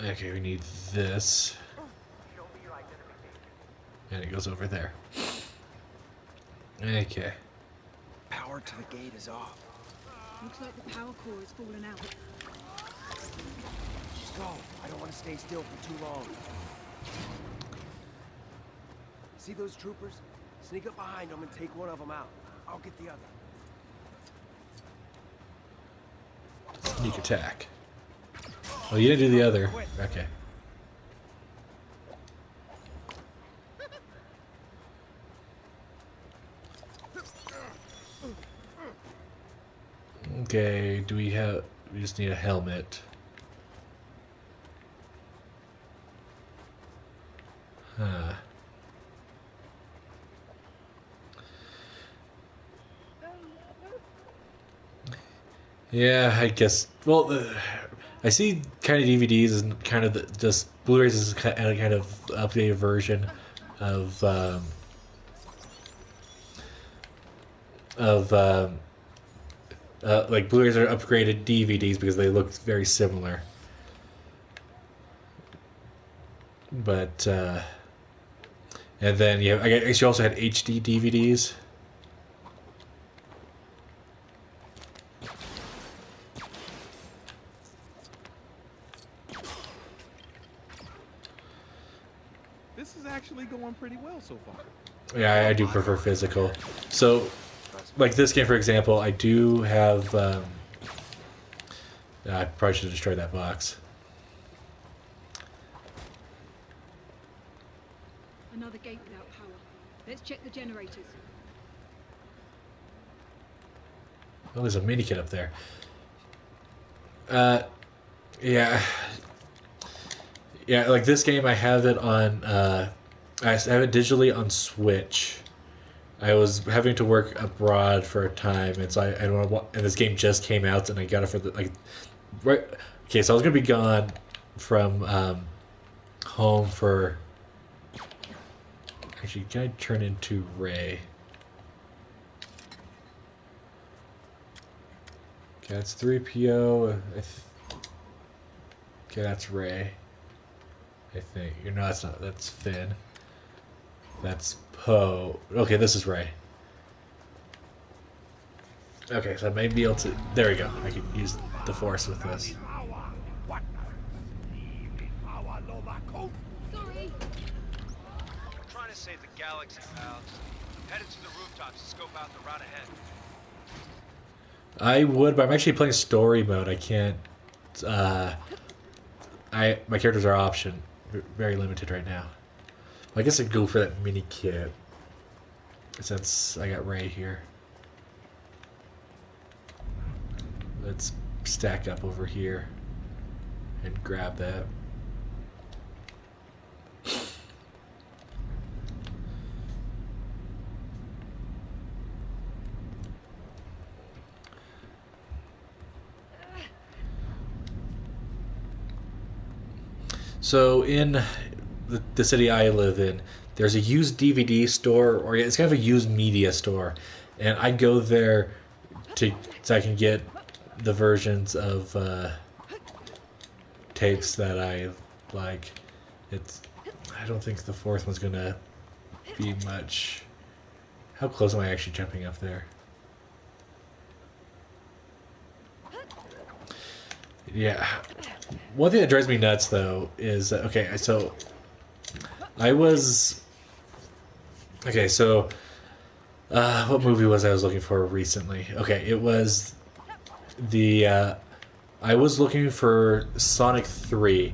A: Okay, we need this. And it goes over there. Okay.
H: Power to the gate is off.
I: Looks like the power core has fallen out.
H: Just go. I don't want to stay still for too long. See those troopers? Sneak up behind them and take one of them out. I'll get the other.
A: Sneak attack. Oh, you didn't do the other. Okay. Okay, do we have... We just need a helmet. Huh. Yeah, I guess... Well, I see kind of DVDs as kind of just... Blu-rays is kind of updated version of... like Blu-rays are upgraded DVDs because they look very similar. But and then I guess you also had HD DVDs.
F: This is actually going pretty well so far.
A: Yeah, I do prefer physical. So, like this game, for example, I do have... I probably should have destroyed that box.
I: Another gate without power. Let's check the generators.
A: Oh, there's a mini kit up there. Yeah. Yeah, like this game, I have it on. I have it digitally on Switch. I was having to work abroad for a time, and so I don't know. And this game just came out, and I got it for the like. Right. Okay, so I was gonna be gone from home for. Actually, can I turn into Ray? Okay, that's 3PO. Okay, that's Ray. I think. You're no, that's not. That's Finn. That's Poe. Okay, this is Ray. Okay, so I may be able to. There we go. I can use the Force with this.
B: Sorry.
H: Trying to save the galaxy, pal. Headed to the rooftops to scope out the route ahead.
A: I would, but I'm actually playing story mode. I can't. My characters are option, very limited right now. I guess I'd go for that mini kit since I got Ray here. Let's stack up over here and grab that. So in the city I live in, there's a used DVD store, or it's kind of a used media store, and I go there so I can get the versions of tapes that I like. I don't think the fourth one's gonna be much. How close am I actually jumping up there? Yeah. One thing that drives me nuts, though, is okay. So I was okay. So what movie was I was looking for recently? Okay, it was the. I was looking for Sonic 3.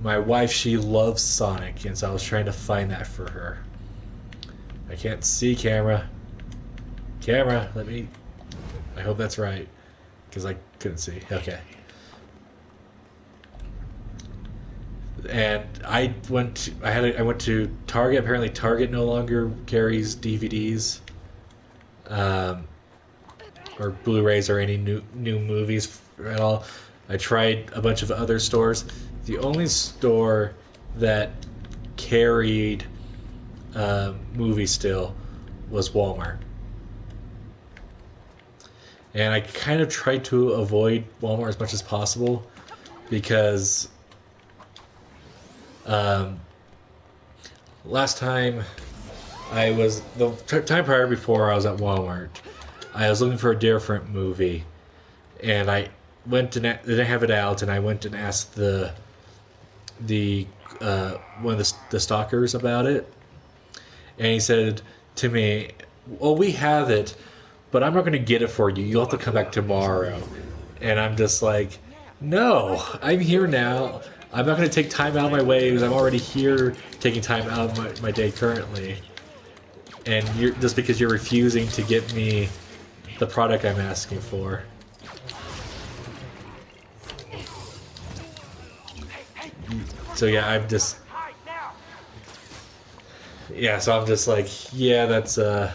A: My wife, she loves Sonic, and so I was trying to find that for her. I can't see camera. Camera, let me. I hope that's right, because I couldn't see. Okay. And I went to Target. Apparently, Target no longer carries DVDs, or Blu-rays or any new movies at all. I tried a bunch of other stores. The only store that carried movies still was Walmart. And I kind of tried to avoid Walmart as much as possible because last time the time prior before I was at Walmart, I was looking for a different movie, and I went and they didn't have it out, and I went and asked the one of the stalkers about it, and he said to me, "Well, we have it, but I'm not going to get it for you. You'll have to come back tomorrow." And I'm just like, "No, I'm here now. I'm not going to take time out of my way because I'm already here taking time out of my day currently. And just because you're refusing to get me the product I'm asking for." So yeah, I'm just... Yeah, so I'm just like, yeah, that's... I'm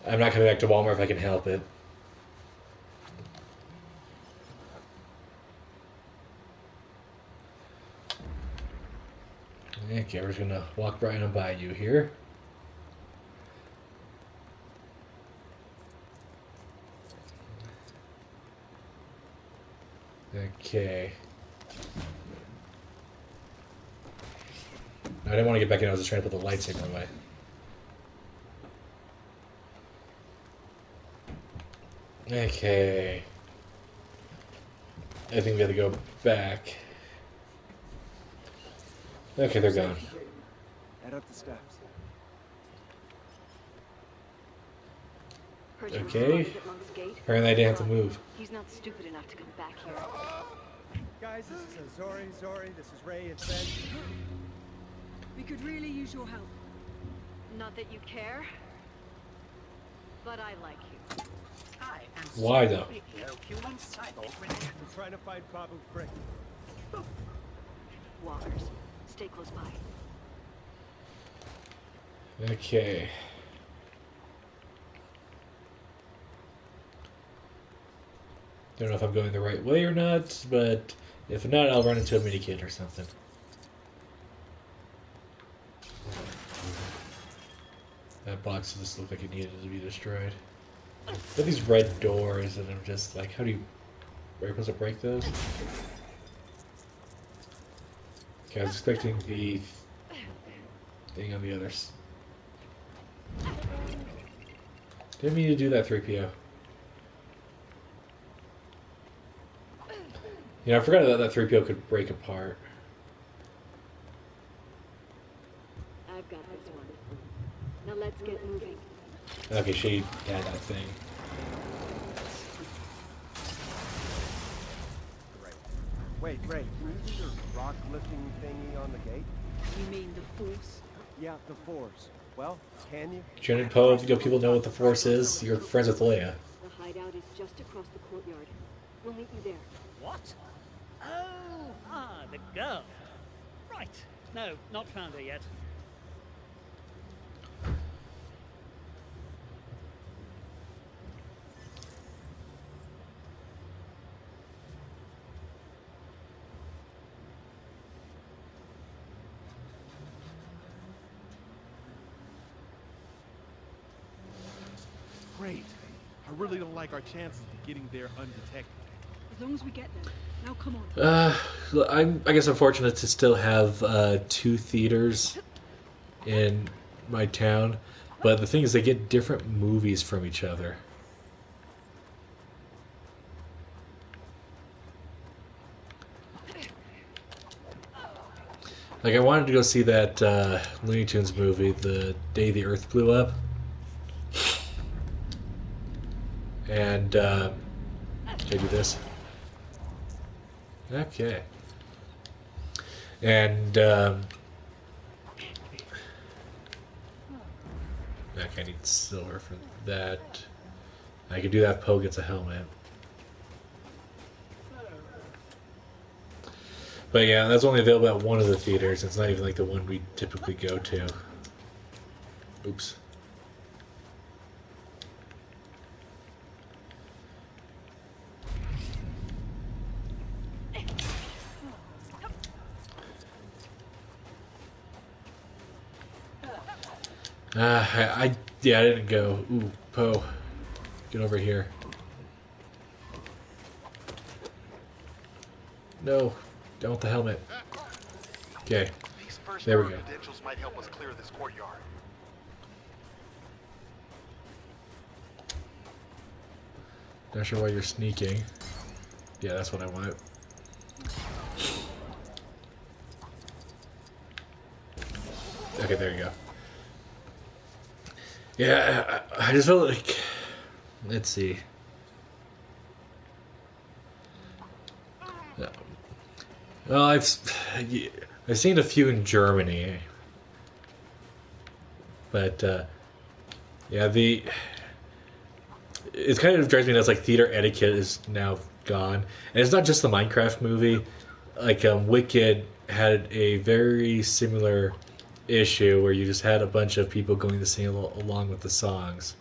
A: not coming back to Walmart if I can help it. Okay, we're just gonna walk right on by you here. Okay. No, I didn't want to get back in, I was just trying to put the lightsaber away. Okay. I think we have to go back. Okay, they're gone.
F: Head up the steps.
A: Okay. Apparently I didn't have to move.
U: He's not stupid enough to come back here.
K: Guys, this is Zori, this is Ray and Fed.
I: We could really use your help.
U: Not that you care, but I like you.
R: I
A: Why though?
H: I'm trying to find Babu Frick.
U: Walkers, stay close by.
A: Okay. Don't know if I'm going the right way or not, but if not, I'll run into a mini kid or something. That box just looked like it needed to be destroyed. But these red doors, and I'm just like, how do you... Are you supposed to break those? Okay, I was expecting the thing on the others. Didn't mean to do that, 3PO. You know, I forgot that 3PO could break apart.
U: I've got this one. Now let's get moving.
A: Okay, she had that thing.
H: Wait, Ray, is a rock lifting thingy on the gate?
I: You mean the Force?
H: Yeah, the Force. Well, can you?
A: Jen and Poe, you know, people know what the Force is. You're friends with Leia.
U: The hideout is just across the courtyard. We'll meet you there.
E: What? Oh, the girl. Right. No, not found her yet.
H: Great. I really don't like our chances of getting there undetected.
I: As long as we get there. Now come on.
A: I guess I'm fortunate to still have 2 theaters in my town, but the thing is they get different movies from each other. Like, I wanted to go see that Looney Tunes movie, The Day the Earth Blew Up. And, can I do this? Okay. And, okay, I need silver for that. I could do that if Poe gets a helmet. But yeah, that's only available at one of the theaters. It's not even like the one we typically go to. Oops. I didn't go. Ooh, Poe. Get over here. No, don't want the helmet. Okay, there we go.
V: Credentials might help us clear this courtyard.
A: Not sure why you're sneaking. Yeah, that's what I want. Okay, there you go. Yeah, I just felt like... Let's see. Well, I've seen a few in Germany, but yeah, it's kind of drives me nuts. Like, theater etiquette is now gone, and it's not just the Minecraft movie. Like, Wicked had a very similar issue where you just had a bunch of people going to sing along with the songs,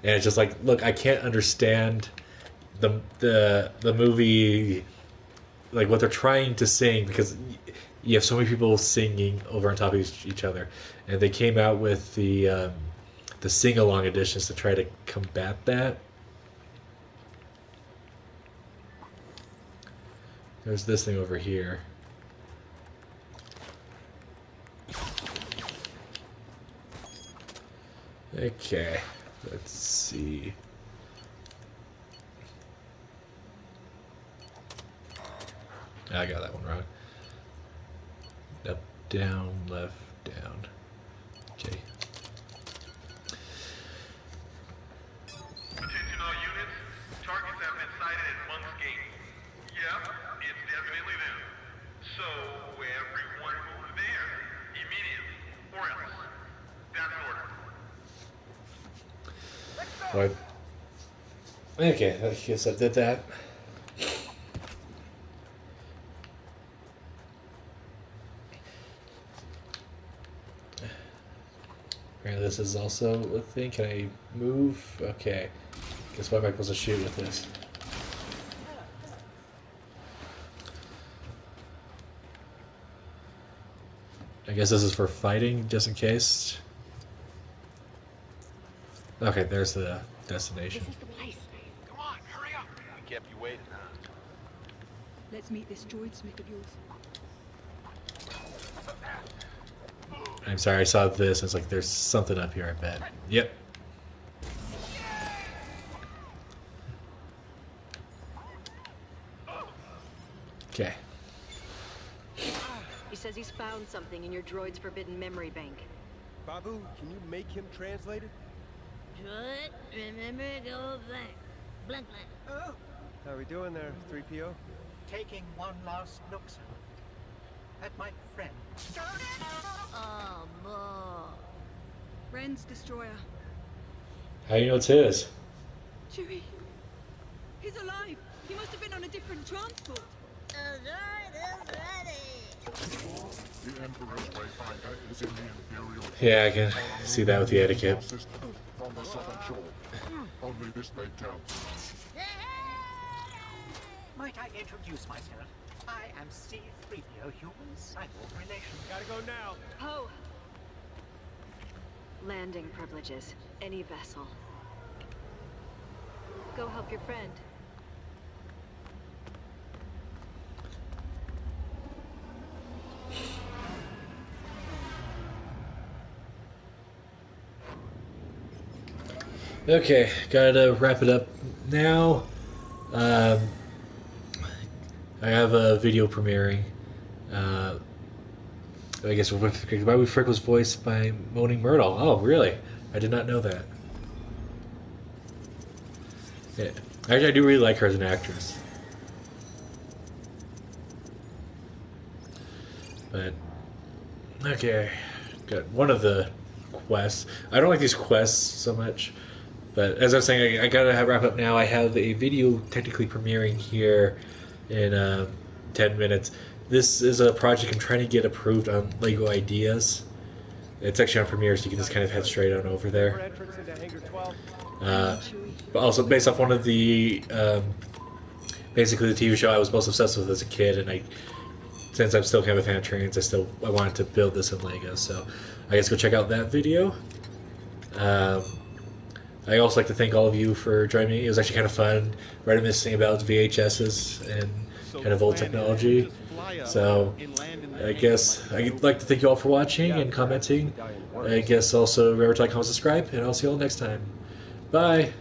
A: and it's just like, look, I can't understand the movie. Like, what they're trying to sing, because you have so many people singing over on top of each other, and they came out with the sing-along editions to try to combat that. There's this thing over here. Okay, let's see. I got that one wrong. Up, down, left, down. Okay.
V: Attention all units. Targets have been sighted at Monk's Gate. Yep, it's definitely them. So, everyone move there. Immediately. Or else. That's order.
A: Right. Okay, I guess I did that. Apparently this is also a thing. Can I move? Okay. Guess what am I supposed to shoot with this? I guess this is for fighting, just in case. Okay, there's the destination.
U: This is the place.
H: Come on, hurry up. We kept you waiting, huh?
I: Let's meet this droid smith of yours.
A: I'm sorry, I saw this. It's like there's something up here, I bet. Yep. Okay.
U: He says he's found something in your droid's forbidden memory bank.
H: Babu, can you make him translate it?
U: Droid, remember the old thing. Blank blank.
H: Oh. How are we doing there, 3PO?
S: Taking one last look, sir, at my friend.
U: Oh, boy.
I: Ren's destroyer.
A: How do you know it's his?
I: Chewie. He's alive. He must have been on a different transport.
U: The droid is ready.
N: The Emperor's Wayfinder is in the Imperial.
A: Yeah, I can see that with the etiquette.
N: From the southern shore. Only this may count.
S: Might I introduce myself? I am C-3PO, human cyborg relation.
H: Gotta go now.
U: Poe. Landing privileges. Any vessel. Go help your friend.
A: Okay, gotta wrap it up now. I have a video premiering. I guess Bobby Frick was voiced by Moaning Myrtle. Oh, really? I did not know that. Yeah. Actually, I do really like her as an actress. But, okay. Got one of the quests. I don't like these quests so much. But as I was saying, I gotta wrap up now. I have a video technically premiering here in 10 minutes. This is a project I'm trying to get approved on Lego Ideas. It's actually on Premiere, so you can just kind of head straight on over there. But also based off one of the, basically the TV show I was most obsessed with as a kid, and since I'm still kind of a fan of trains, I wanted to build this in Lego. So I guess go check out that video. I also like to thank all of you for joining me. It was actually kind of fun reminiscing about VHSs and kind of old technology. So I guess I'd like to thank you all for watching and commenting. I guess also remember to like, comment, subscribe, and I'll see you all next time. Bye!